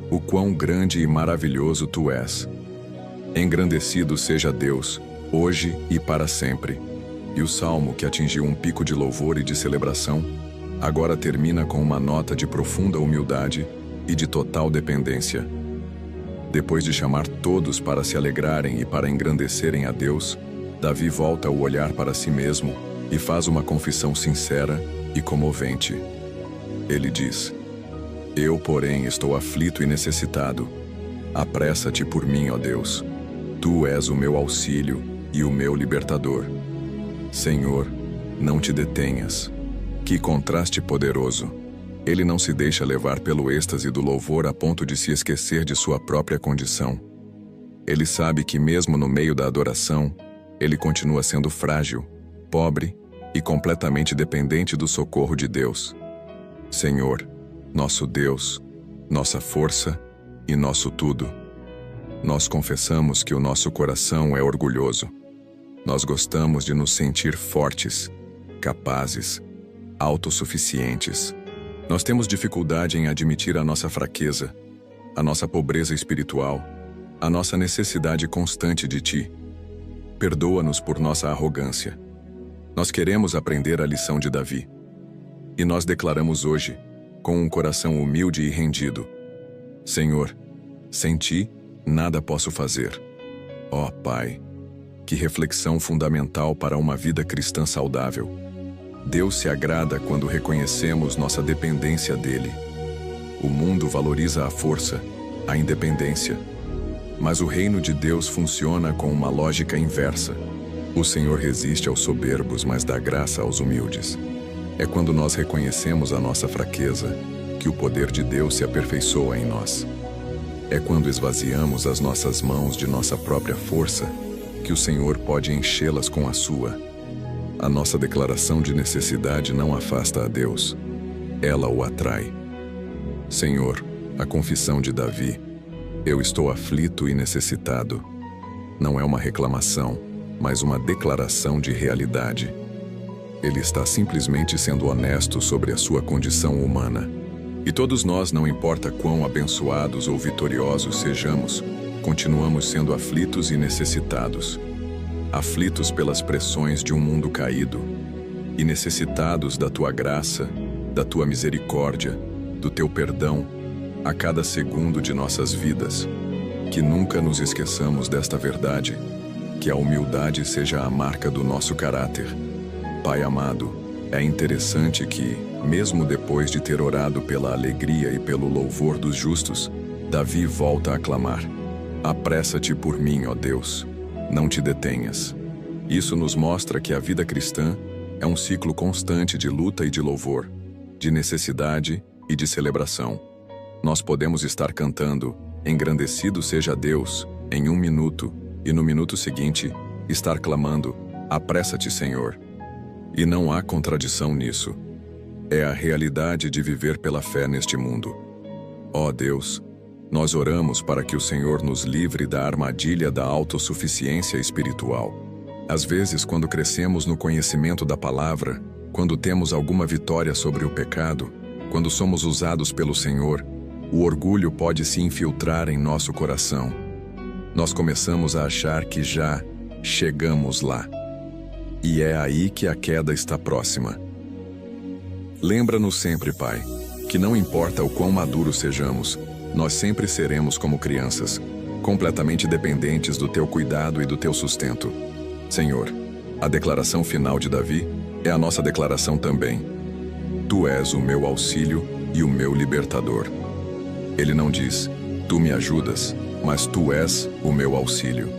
o quão grande e maravilhoso Tu és. Engrandecido seja Deus, hoje e para sempre. E o salmo, que atingiu um pico de louvor e de celebração, agora termina com uma nota de profunda humildade e de total dependência. Depois de chamar todos para se alegrarem e para engrandecerem a Deus, Davi volta o olhar para si mesmo e faz uma confissão sincera e comovente. Ele diz: eu, porém, estou aflito e necessitado. Apressa-te por mim, ó Deus. Tu és o meu auxílio e o meu libertador. Senhor, não te detenhas. Que contraste poderoso! Ele não se deixa levar pelo êxtase do louvor a ponto de se esquecer de sua própria condição. Ele sabe que mesmo no meio da adoração, ele continua sendo frágil, pobre e completamente dependente do socorro de Deus. Senhor, nosso Deus, nossa força e nosso tudo. Nós confessamos que o nosso coração é orgulhoso. Nós gostamos de nos sentir fortes, capazes, autossuficientes. Nós temos dificuldade em admitir a nossa fraqueza, a nossa pobreza espiritual, a nossa necessidade constante de Ti. Perdoa-nos por nossa arrogância. Nós queremos aprender a lição de Davi. E nós declaramos hoje, com um coração humilde e rendido: Senhor, sem Ti, nada posso fazer. Ó Pai, que reflexão fundamental para uma vida cristã saudável. Deus se agrada quando reconhecemos nossa dependência dele. O mundo valoriza a força, a independência. Mas o reino de Deus funciona com uma lógica inversa. O Senhor resiste aos soberbos, mas dá graça aos humildes. É quando nós reconhecemos a nossa fraqueza que o poder de Deus se aperfeiçoa em nós. É quando esvaziamos as nossas mãos de nossa própria força que o Senhor pode enchê-las com a sua. A nossa declaração de necessidade não afasta a Deus, ela o atrai. Senhor, a confissão de Davi: eu estou aflito e necessitado, não é uma reclamação, mas uma declaração de realidade. Ele está simplesmente sendo honesto sobre a sua condição humana. E todos nós, não importa quão abençoados ou vitoriosos sejamos, continuamos sendo aflitos e necessitados. Aflitos pelas pressões de um mundo caído, e necessitados da Tua graça, da Tua misericórdia, do Teu perdão, a cada segundo de nossas vidas. Que nunca nos esqueçamos desta verdade, que a humildade seja a marca do nosso caráter. Pai amado, é interessante que, mesmo depois de ter orado pela alegria e pelo louvor dos justos, Davi volta a clamar: apressa-te por mim, ó Deus, não te detenhas. Isso nos mostra que a vida cristã é um ciclo constante de luta e de louvor, de necessidade e de celebração. Nós podemos estar cantando "Engrandecido seja Deus" em um minuto, e no minuto seguinte, estar clamando "Apressa-te, Senhor". E não há contradição nisso. É a realidade de viver pela fé neste mundo. Ó Deus, nós oramos para que o Senhor nos livre da armadilha da autossuficiência espiritual. Às vezes, quando crescemos no conhecimento da palavra, quando temos alguma vitória sobre o pecado, quando somos usados pelo Senhor, o orgulho pode se infiltrar em nosso coração. Nós começamos a achar que já chegamos lá. E é aí que a queda está próxima. Lembra-nos sempre, Pai, que não importa o quão maduros sejamos, nós sempre seremos como crianças, completamente dependentes do Teu cuidado e do Teu sustento. Senhor, a declaração final de Davi é a nossa declaração também. Tu és o meu auxílio e o meu libertador. Ele não diz, tu me ajudas, mas tu és o meu auxílio.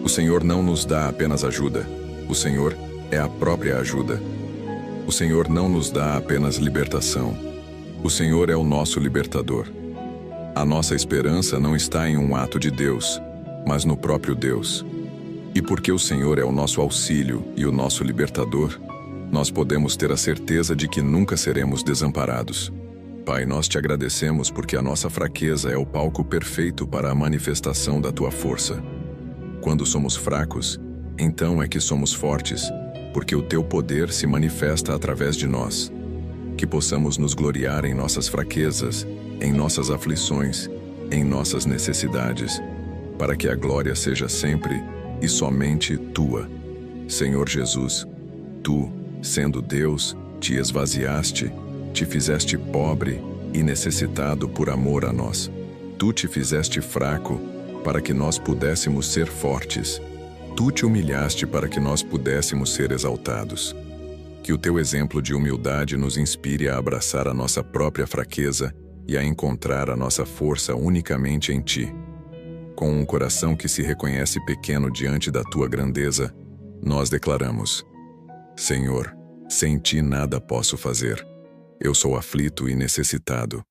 O Senhor não nos dá apenas ajuda, o Senhor é a própria ajuda. O Senhor não nos dá apenas libertação, o Senhor é o nosso libertador. A nossa esperança não está em um ato de Deus, mas no próprio Deus. E porque o Senhor é o nosso auxílio e o nosso libertador, nós podemos ter a certeza de que nunca seremos desamparados. Pai, nós te agradecemos porque a nossa fraqueza é o palco perfeito para a manifestação da Tua força. Quando somos fracos, então é que somos fortes, porque o Teu poder se manifesta através de nós. Que possamos nos gloriar em nossas fraquezas, em nossas aflições, em nossas necessidades, para que a glória seja sempre e somente Tua. Senhor Jesus, Tu, sendo Deus, te esvaziaste, te fizeste pobre e necessitado por amor a nós. Tu te fizeste fraco para que nós pudéssemos ser fortes. Tu te humilhaste para que nós pudéssemos ser exaltados. Que o Teu exemplo de humildade nos inspire a abraçar a nossa própria fraqueza e a encontrar a nossa força unicamente em Ti. Com um coração que se reconhece pequeno diante da Tua grandeza, nós declaramos: Senhor, sem ti nada posso fazer. Eu sou aflito e necessitado.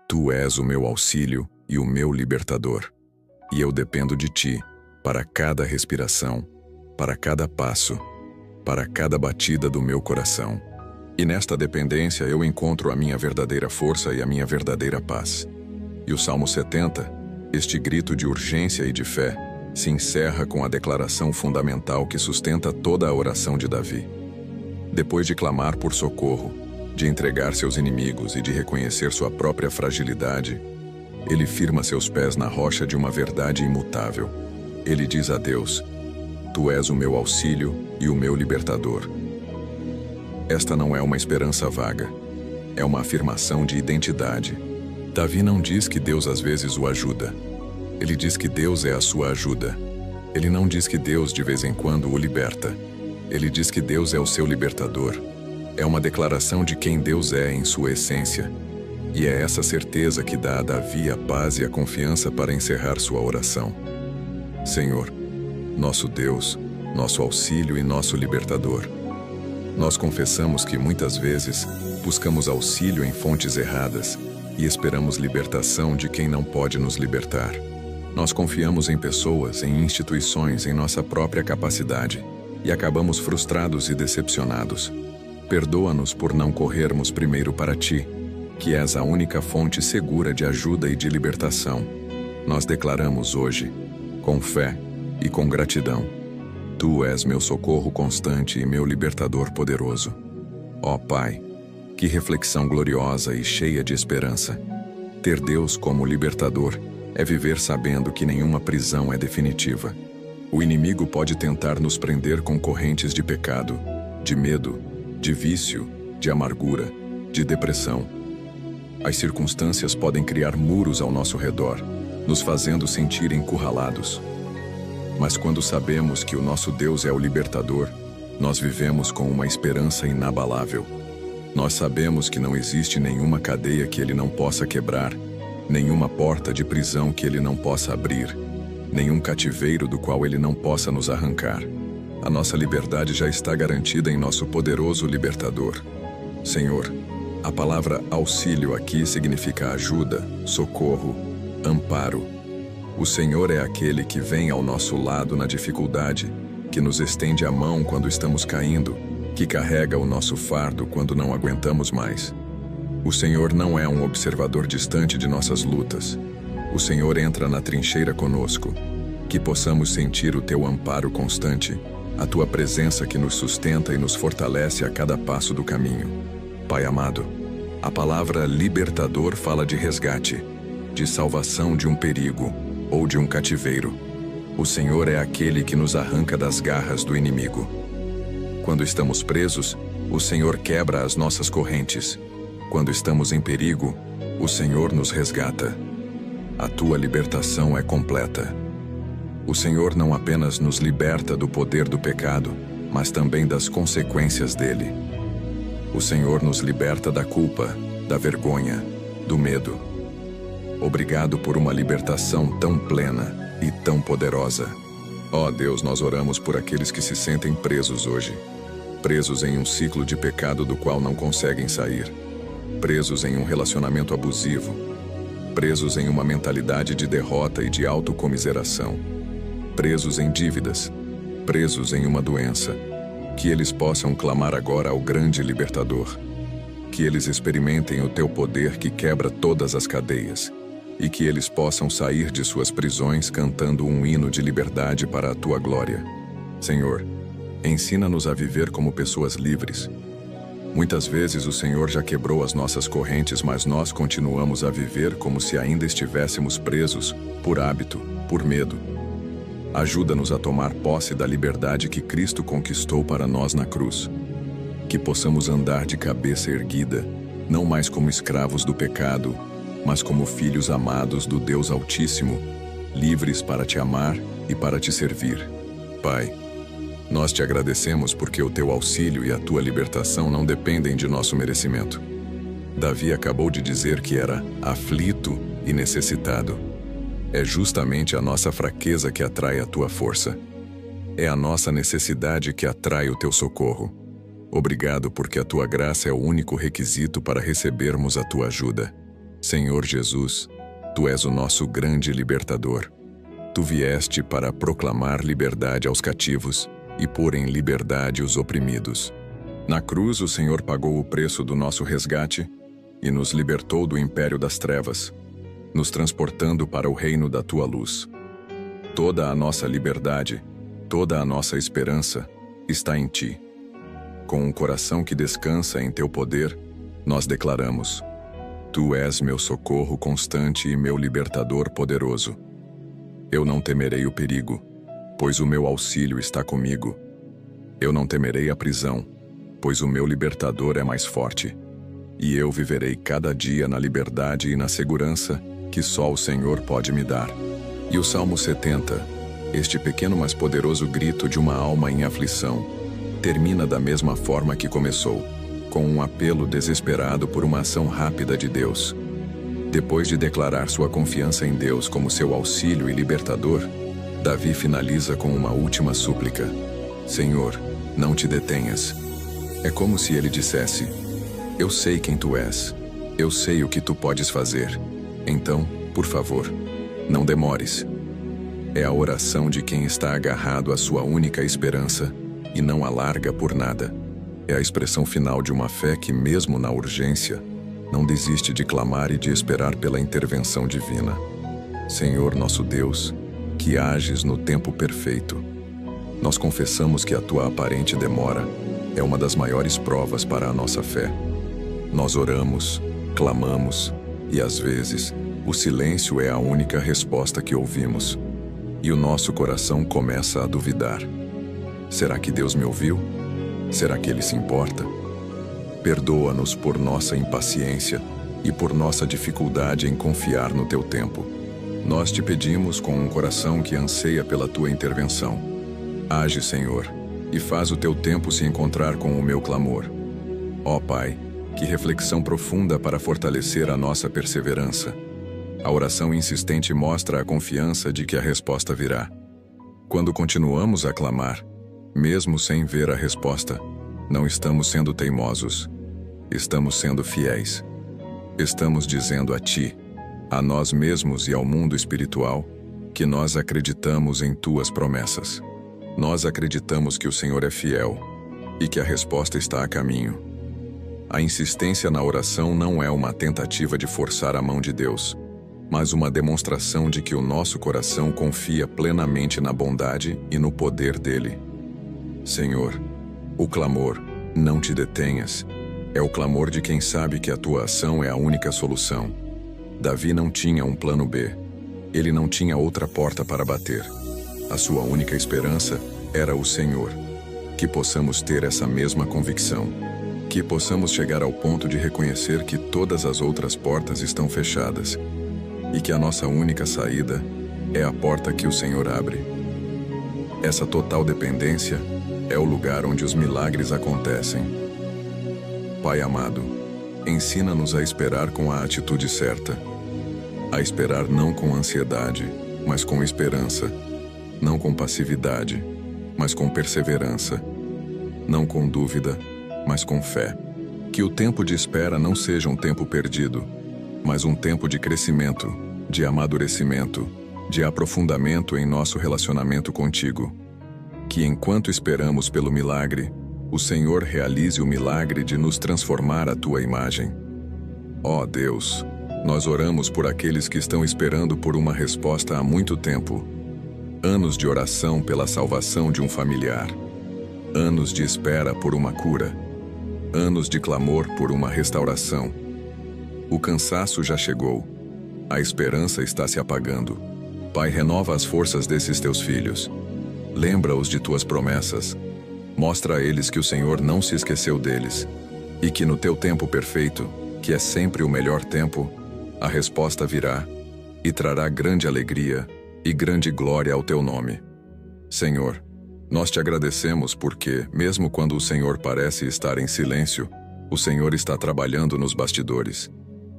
Tu és o meu auxílio e o meu libertador. E eu dependo de ti para cada respiração, para cada passo, para cada batida do meu coração. E nesta dependência eu encontro a minha verdadeira força e a minha verdadeira paz. E o Salmo 70, este grito de urgência e de fé, se encerra com a declaração fundamental que sustenta toda a oração de Davi. Depois de clamar por socorro, de entregar seus inimigos e de reconhecer sua própria fragilidade, ele firma seus pés na rocha de uma verdade imutável. Ele diz a Deus: Tu és o meu auxílio e o meu libertador. Esta não é uma esperança vaga, é uma afirmação de identidade. Davi não diz que Deus às vezes o ajuda. Ele diz que Deus é a sua ajuda. Ele não diz que Deus de vez em quando o liberta. Ele diz que Deus é o seu libertador. É uma declaração de quem Deus é em sua essência. E é essa certeza que dá a Davi a paz e a confiança para encerrar sua oração. Senhor, nosso Deus, nosso auxílio e nosso libertador. Nós confessamos que muitas vezes buscamos auxílio em fontes erradas e esperamos libertação de quem não pode nos libertar. Nós confiamos em pessoas, em instituições, em nossa própria capacidade e acabamos frustrados e decepcionados. Perdoa-nos por não corrermos primeiro para ti, que és a única fonte segura de ajuda e de libertação. Nós declaramos hoje, com fé e com gratidão: Tu és meu socorro constante e meu libertador poderoso. Ó Pai, que reflexão gloriosa e cheia de esperança. Ter Deus como libertador é viver sabendo que nenhuma prisão é definitiva. O inimigo pode tentar nos prender com correntes de pecado, de medo, de vício, de amargura, de depressão. As circunstâncias podem criar muros ao nosso redor, nos fazendo sentir encurralados. Mas quando sabemos que o nosso Deus é o libertador, nós vivemos com uma esperança inabalável. Nós sabemos que não existe nenhuma cadeia que Ele não possa quebrar, nenhuma porta de prisão que Ele não possa abrir, nenhum cativeiro do qual Ele não possa nos arrancar. A nossa liberdade já está garantida em nosso poderoso libertador. Senhor, a palavra auxílio aqui significa ajuda, socorro, amparo. O Senhor é aquele que vem ao nosso lado na dificuldade, que nos estende a mão quando estamos caindo, que carrega o nosso fardo quando não aguentamos mais. O Senhor não é um observador distante de nossas lutas. O Senhor entra na trincheira conosco. Que possamos sentir o Teu amparo constante, a Tua presença que nos sustenta e nos fortalece a cada passo do caminho. Pai amado, a palavra libertador fala de resgate, de salvação de um perigo ou de um cativeiro. O Senhor é aquele que nos arranca das garras do inimigo. Quando estamos presos, o Senhor quebra as nossas correntes. Quando estamos em perigo, o Senhor nos resgata. A Tua libertação é completa. O Senhor não apenas nos liberta do poder do pecado, mas também das consequências dele. O Senhor nos liberta da culpa, da vergonha, do medo. Obrigado por uma libertação tão plena e tão poderosa. Ó Deus, nós oramos por aqueles que se sentem presos hoje. Presos em um ciclo de pecado do qual não conseguem sair. Presos em um relacionamento abusivo. Presos em uma mentalidade de derrota e de autocomiseração. Presos em dívidas. Presos em uma doença. Que eles possam clamar agora ao grande libertador. Que eles experimentem o Teu poder que quebra todas as cadeias. E que eles possam sair de suas prisões cantando um hino de liberdade para a Tua glória. Senhor, ensina-nos a viver como pessoas livres. Muitas vezes o Senhor já quebrou as nossas correntes, mas nós continuamos a viver como se ainda estivéssemos presos, por hábito, por medo. Ajuda-nos a tomar posse da liberdade que Cristo conquistou para nós na cruz. Que possamos andar de cabeça erguida, não mais como escravos do pecado, mas como filhos amados do Deus Altíssimo, livres para Te amar e para Te servir. Pai, nós Te agradecemos porque o Teu auxílio e a Tua libertação não dependem de nosso merecimento. Davi acabou de dizer que era aflito e necessitado. É justamente a nossa fraqueza que atrai a Tua força. É a nossa necessidade que atrai o Teu socorro. Obrigado porque a tua graça é o único requisito para recebermos a tua ajuda. Senhor Jesus, tu és o nosso grande libertador. Tu vieste para proclamar liberdade aos cativos e pôr em liberdade os oprimidos. Na cruz, o Senhor pagou o preço do nosso resgate e nos libertou do império das trevas, nos transportando para o reino da tua luz. Toda a nossa liberdade, toda a nossa esperança está em ti. Com um coração que descansa em teu poder, nós declaramos: Tu és meu socorro constante e meu libertador poderoso. Eu não temerei o perigo, pois o meu auxílio está comigo. Eu não temerei a prisão, pois o meu libertador é mais forte. E eu viverei cada dia na liberdade e na segurança que só o Senhor pode me dar. E o Salmo 70, este pequeno mas poderoso grito de uma alma em aflição, termina da mesma forma que começou, com um apelo desesperado por uma ação rápida de Deus. Depois de declarar sua confiança em Deus como seu auxílio e libertador, Davi finaliza com uma última súplica: Senhor, não te detenhas. É como se ele dissesse: Eu sei quem tu és. Eu sei o que tu podes fazer. Então, por favor, não demores. É a oração de quem está agarrado à sua única esperança e não a larga por nada. É a expressão final de uma fé que, mesmo na urgência, não desiste de clamar e de esperar pela intervenção divina. Senhor nosso Deus, que ages no tempo perfeito, nós confessamos que a tua aparente demora é uma das maiores provas para a nossa fé. Nós oramos, clamamos, e às vezes, o silêncio é a única resposta que ouvimos. E o nosso coração começa a duvidar. Será que Deus me ouviu? Será que Ele se importa? Perdoa-nos por nossa impaciência e por nossa dificuldade em confiar no Teu tempo. Nós te pedimos com um coração que anseia pela Tua intervenção. Age, Senhor, e faz o Teu tempo se encontrar com o meu clamor. Ó Pai, que reflexão profunda para fortalecer a nossa perseverança. A oração insistente mostra a confiança de que a resposta virá. Quando continuamos a clamar, mesmo sem ver a resposta, não estamos sendo teimosos. Estamos sendo fiéis. Estamos dizendo a Ti, a nós mesmos e ao mundo espiritual, que nós acreditamos em Tuas promessas. Nós acreditamos que o Senhor é fiel e que a resposta está a caminho. A insistência na oração não é uma tentativa de forçar a mão de Deus, mas uma demonstração de que o nosso coração confia plenamente na bondade e no poder dele. Senhor, o clamor, não te detenhas, é o clamor de quem sabe que a tua ação é a única solução. Davi não tinha um plano B. Ele não tinha outra porta para bater. A sua única esperança era o Senhor. Que possamos ter essa mesma convicção. Que possamos chegar ao ponto de reconhecer que todas as outras portas estão fechadas e que a nossa única saída é a porta que o Senhor abre. Essa total dependência é o lugar onde os milagres acontecem. Pai amado, ensina-nos a esperar com a atitude certa. A esperar não com ansiedade, mas com esperança. Não com passividade, mas com perseverança. Não com dúvida, mas com fé. Que o tempo de espera não seja um tempo perdido, mas um tempo de crescimento, de amadurecimento, de aprofundamento em nosso relacionamento contigo. Que enquanto esperamos pelo milagre, o Senhor realize o milagre de nos transformar à tua imagem. Ó Deus, nós oramos por aqueles que estão esperando por uma resposta há muito tempo. Anos de oração pela salvação de um familiar. Anos de espera por uma cura. Anos de clamor por uma restauração. O cansaço já chegou. A esperança está se apagando. Pai, renova as forças desses teus filhos. Lembra-os de tuas promessas. Mostra a eles que o Senhor não se esqueceu deles e que no teu tempo perfeito, que é sempre o melhor tempo, a resposta virá e trará grande alegria e grande glória ao teu nome. Senhor, nós te agradecemos porque, mesmo quando o Senhor parece estar em silêncio, o Senhor está trabalhando nos bastidores.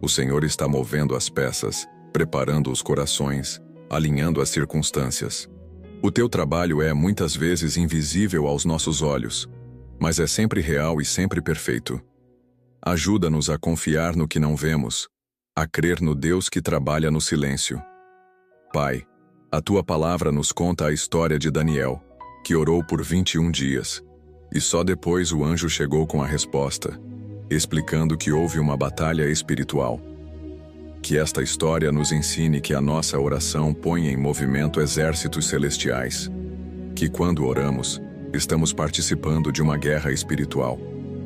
O Senhor está movendo as peças, preparando os corações, alinhando as circunstâncias. O teu trabalho é muitas vezes invisível aos nossos olhos, mas é sempre real e sempre perfeito. Ajuda-nos a confiar no que não vemos, a crer no Deus que trabalha no silêncio. Pai, a Tua palavra nos conta a história de Daniel, que orou por 21 dias, e só depois o anjo chegou com a resposta, explicando que houve uma batalha espiritual. Que esta história nos ensine que a nossa oração põe em movimento exércitos celestiais. Que quando oramos, estamos participando de uma guerra espiritual.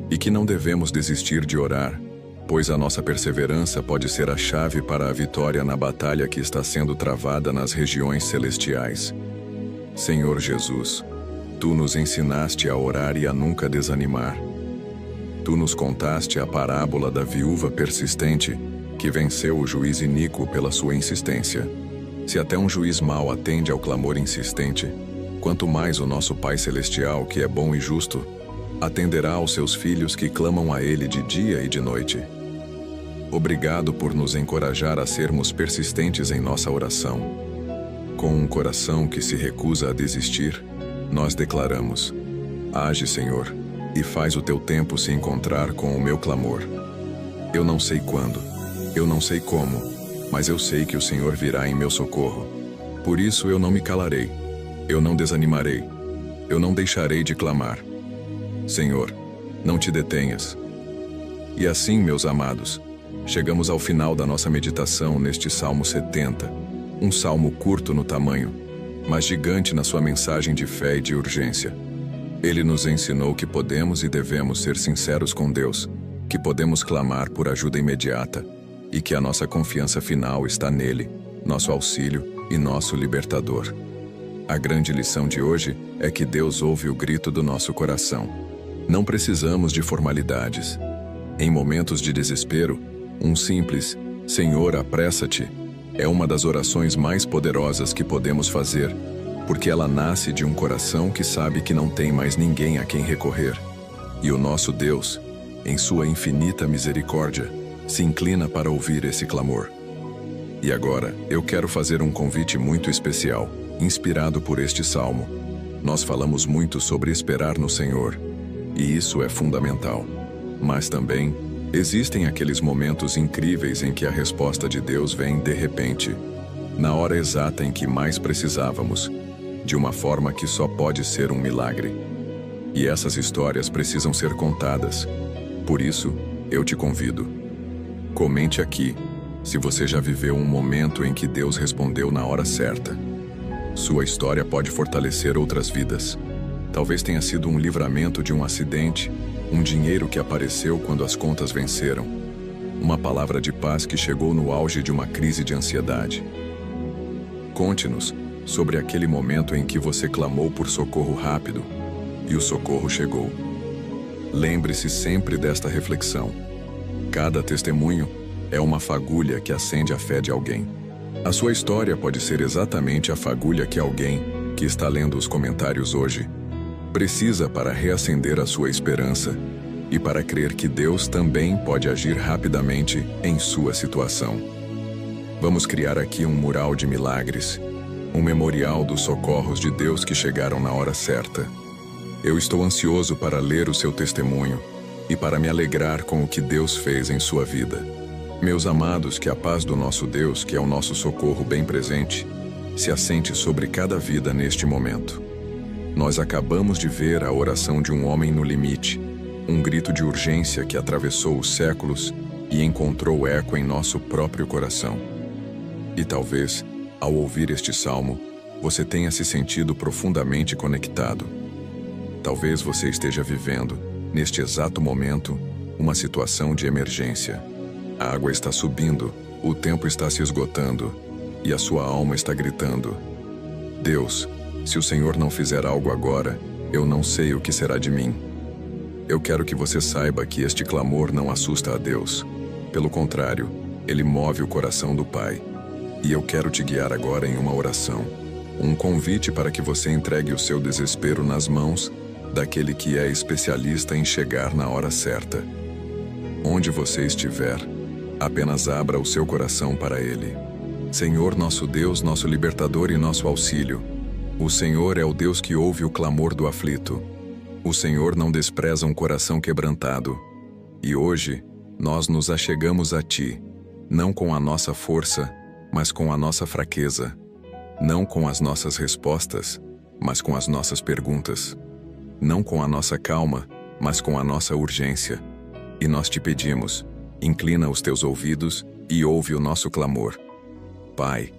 E que não devemos desistir de orar, pois a nossa perseverança pode ser a chave para a vitória na batalha que está sendo travada nas regiões celestiais. Senhor Jesus, Tu nos ensinaste a orar e a nunca desanimar. Tu nos contaste a parábola da viúva persistente, que venceu o juiz iníquo pela sua insistência. Se até um juiz mau atende ao clamor insistente, quanto mais o nosso Pai Celestial, que é bom e justo, atenderá aos seus filhos que clamam a Ele de dia e de noite. Obrigado por nos encorajar a sermos persistentes em nossa oração. Com um coração que se recusa a desistir, nós declaramos: Age, Senhor, e faz o Teu tempo se encontrar com o meu clamor. Eu não sei quando, eu não sei como, mas eu sei que o Senhor virá em meu socorro. Por isso eu não me calarei, eu não desanimarei, eu não deixarei de clamar. Senhor, não te detenhas. E assim, meus amados, chegamos ao final da nossa meditação neste Salmo 70, um salmo curto no tamanho, mas gigante na sua mensagem de fé e de urgência. Ele nos ensinou que podemos e devemos ser sinceros com Deus, que podemos clamar por ajuda imediata e que a nossa confiança final está nele, nosso auxílio e nosso libertador. A grande lição de hoje é que Deus ouve o grito do nosso coração. Não precisamos de formalidades. Em momentos de desespero, um simples "Senhor, apressa-te" é uma das orações mais poderosas que podemos fazer, porque ela nasce de um coração que sabe que não tem mais ninguém a quem recorrer. E o nosso Deus, em sua infinita misericórdia, se inclina para ouvir esse clamor. E agora, eu quero fazer um convite muito especial, inspirado por este salmo. Nós falamos muito sobre esperar no Senhor, e isso é fundamental. Mas também, existem aqueles momentos incríveis em que a resposta de Deus vem de repente, na hora exata em que mais precisávamos, de uma forma que só pode ser um milagre. E essas histórias precisam ser contadas. Por isso, eu te convido. Comente aqui, se você já viveu um momento em que Deus respondeu na hora certa. Sua história pode fortalecer outras vidas. Talvez tenha sido um livramento de um acidente, um dinheiro que apareceu quando as contas venceram, uma palavra de paz que chegou no auge de uma crise de ansiedade. Conte-nos sobre aquele momento em que você clamou por socorro rápido e o socorro chegou. Lembre-se sempre desta reflexão. Cada testemunho é uma fagulha que acende a fé de alguém. A sua história pode ser exatamente a fagulha que alguém, que está lendo os comentários hoje, precisa para reacender a sua esperança e para crer que Deus também pode agir rapidamente em sua situação. Vamos criar aqui um mural de milagres, um memorial dos socorros de Deus que chegaram na hora certa. Eu estou ansioso para ler o seu testemunho e para me alegrar com o que Deus fez em sua vida. Meus amados, que a paz do nosso Deus, que é o nosso socorro bem presente, se assente sobre cada vida neste momento. Nós acabamos de ver a oração de um homem no limite, um grito de urgência que atravessou os séculos e encontrou eco em nosso próprio coração. E talvez, ao ouvir este salmo, você tenha se sentido profundamente conectado. Talvez você esteja vivendo, neste exato momento, uma situação de emergência. A água está subindo, o tempo está se esgotando, e a sua alma está gritando: Deus, se o Senhor não fizer algo agora, eu não sei o que será de mim. Eu quero que você saiba que este clamor não assusta a Deus. Pelo contrário, ele move o coração do Pai. E eu quero te guiar agora em uma oração. Um convite para que você entregue o seu desespero nas mãos daquele que é especialista em chegar na hora certa. Onde você estiver, apenas abra o seu coração para Ele. Senhor nosso Deus, nosso libertador e nosso auxílio, o Senhor é o Deus que ouve o clamor do aflito. O Senhor não despreza um coração quebrantado. E hoje, nós nos achegamos a Ti, não com a nossa força, mas com a nossa fraqueza, não com as nossas respostas, mas com as nossas perguntas, não com a nossa calma, mas com a nossa urgência. E nós te pedimos, inclina os teus ouvidos e ouve o nosso clamor. Pai,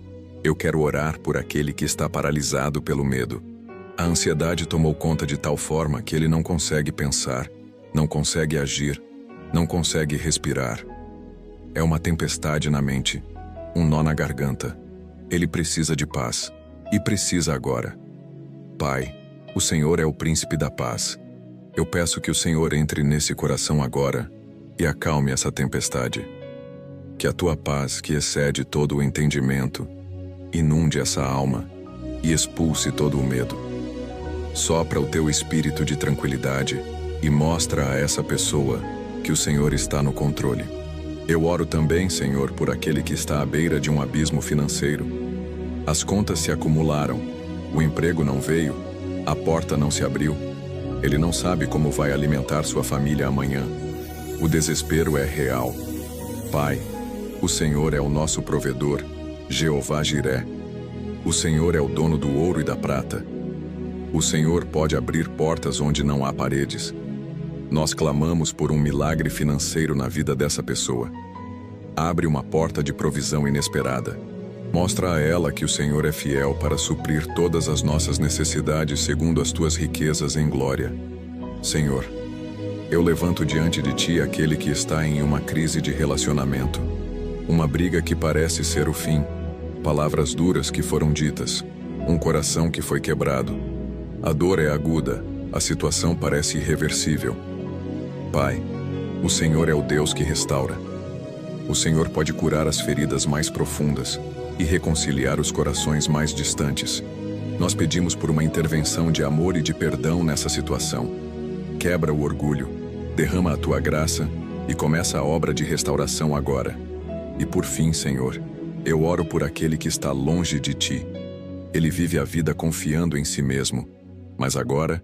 eu quero orar por aquele que está paralisado pelo medo. A ansiedade tomou conta de tal forma que ele não consegue pensar, não consegue agir, não consegue respirar. É uma tempestade na mente, um nó na garganta. Ele precisa de paz, e precisa agora. Pai, o Senhor é o príncipe da paz. Eu peço que o Senhor entre nesse coração agora e acalme essa tempestade. Que a tua paz, que excede todo o entendimento, inunde essa alma e expulse todo o medo. Sopra o teu espírito de tranquilidade e mostra a essa pessoa que o Senhor está no controle. Eu oro também, Senhor, por aquele que está à beira de um abismo financeiro. As contas se acumularam, o emprego não veio, a porta não se abriu. Ele não sabe como vai alimentar sua família amanhã. O desespero é real. Pai, o Senhor é o nosso provedor, Jeová Jiré. O Senhor é o dono do ouro e da prata. O Senhor pode abrir portas onde não há paredes. Nós clamamos por um milagre financeiro na vida dessa pessoa. Abre uma porta de provisão inesperada. Mostra a ela que o Senhor é fiel para suprir todas as nossas necessidades segundo as tuas riquezas em glória. Senhor, eu levanto diante de ti aquele que está em uma crise de relacionamento. Uma briga que parece ser o fim. Palavras duras que foram ditas. Um coração que foi quebrado. A dor é aguda. A situação parece irreversível. Pai, o Senhor é o Deus que restaura. O Senhor pode curar as feridas mais profundas e reconciliar os corações mais distantes. Nós pedimos por uma intervenção de amor e de perdão nessa situação. Quebra o orgulho, derrama a tua graça e começa a obra de restauração agora. E por fim, Senhor, eu oro por aquele que está longe de ti. Ele vive a vida confiando em si mesmo, mas agora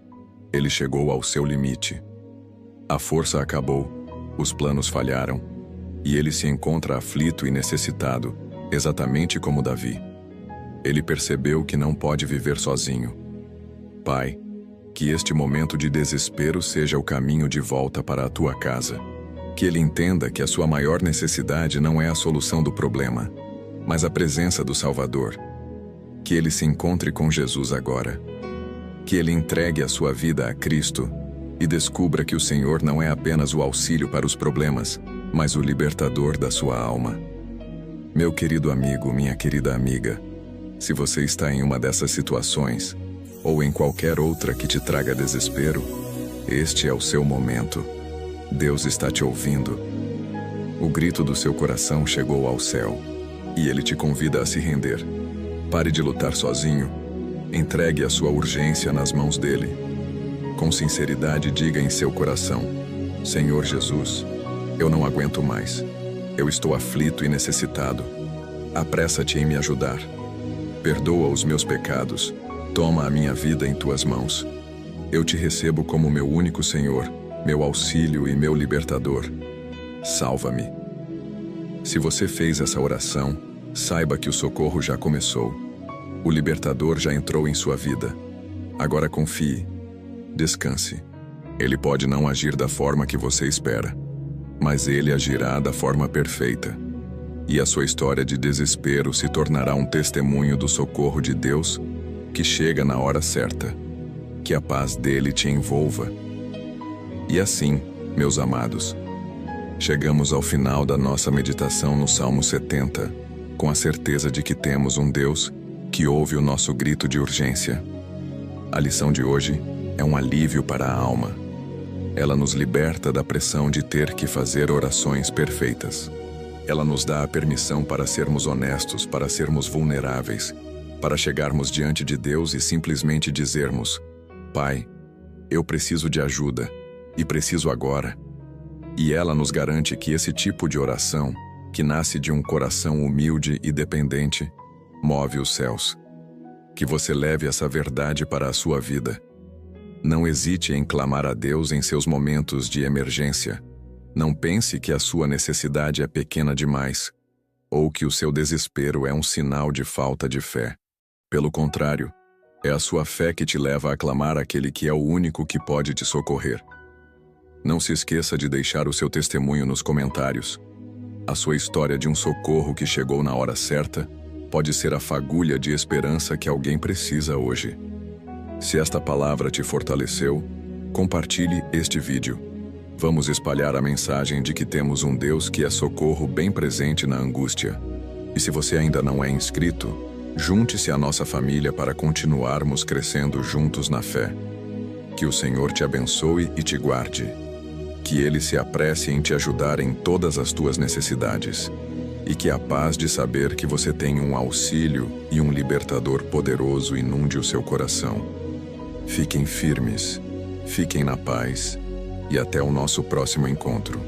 ele chegou ao seu limite. A força acabou, os planos falharam, e ele se encontra aflito e necessitado, exatamente como Davi. Ele percebeu que não pode viver sozinho. Pai, que este momento de desespero seja o caminho de volta para a tua casa. Que ele entenda que a sua maior necessidade não é a solução do problema, mas a presença do Salvador. Que ele se encontre com Jesus agora. Que ele entregue a sua vida a Cristo e descubra que o Senhor não é apenas o auxílio para os problemas, mas o libertador da sua alma. Meu querido amigo, minha querida amiga, se você está em uma dessas situações, ou em qualquer outra que te traga desespero, este é o seu momento. Deus está te ouvindo. O grito do seu coração chegou ao céu, e Ele te convida a se render. Pare de lutar sozinho. Entregue a sua urgência nas mãos dele. Com sinceridade, diga em seu coração: Senhor Jesus, eu não aguento mais. Eu estou aflito e necessitado. Apressa-te em me ajudar. Perdoa os meus pecados. Toma a minha vida em tuas mãos. Eu te recebo como meu único Senhor, meu auxílio e meu libertador. Salva-me. Se você fez essa oração, saiba que o socorro já começou. O libertador já entrou em sua vida. Agora confie. Descanse. Ele pode não agir da forma que você espera, mas ele agirá da forma perfeita. E a sua história de desespero se tornará um testemunho do socorro de Deus que chega na hora certa. Que a paz dele te envolva. E assim, meus amados, chegamos ao final da nossa meditação no Salmo 70, com a certeza de que temos um Deus que ouve o nosso grito de urgência. A lição de hoje é um alívio para a alma. Ela nos liberta da pressão de ter que fazer orações perfeitas. Ela nos dá a permissão para sermos honestos, para sermos vulneráveis, para chegarmos diante de Deus e simplesmente dizermos: Pai, eu preciso de ajuda, e preciso agora. E ela nos garante que esse tipo de oração, que nasce de um coração humilde e dependente, move os céus. Que você leve essa verdade para a sua vida. Não hesite em clamar a Deus em seus momentos de emergência. Não pense que a sua necessidade é pequena demais, ou que o seu desespero é um sinal de falta de fé. Pelo contrário, é a sua fé que te leva a clamar àquele que é o único que pode te socorrer. Não se esqueça de deixar o seu testemunho nos comentários. A sua história de um socorro que chegou na hora certa pode ser a fagulha de esperança que alguém precisa hoje. Se esta palavra te fortaleceu, compartilhe este vídeo. Vamos espalhar a mensagem de que temos um Deus que é socorro bem presente na angústia. E se você ainda não é inscrito, junte-se à nossa família para continuarmos crescendo juntos na fé. Que o Senhor te abençoe e te guarde. Que Ele se apresse em te ajudar em todas as tuas necessidades. E que a paz de saber que você tem um auxílio e um libertador poderoso inunde o seu coração. Fiquem firmes, fiquem na paz e até o nosso próximo encontro.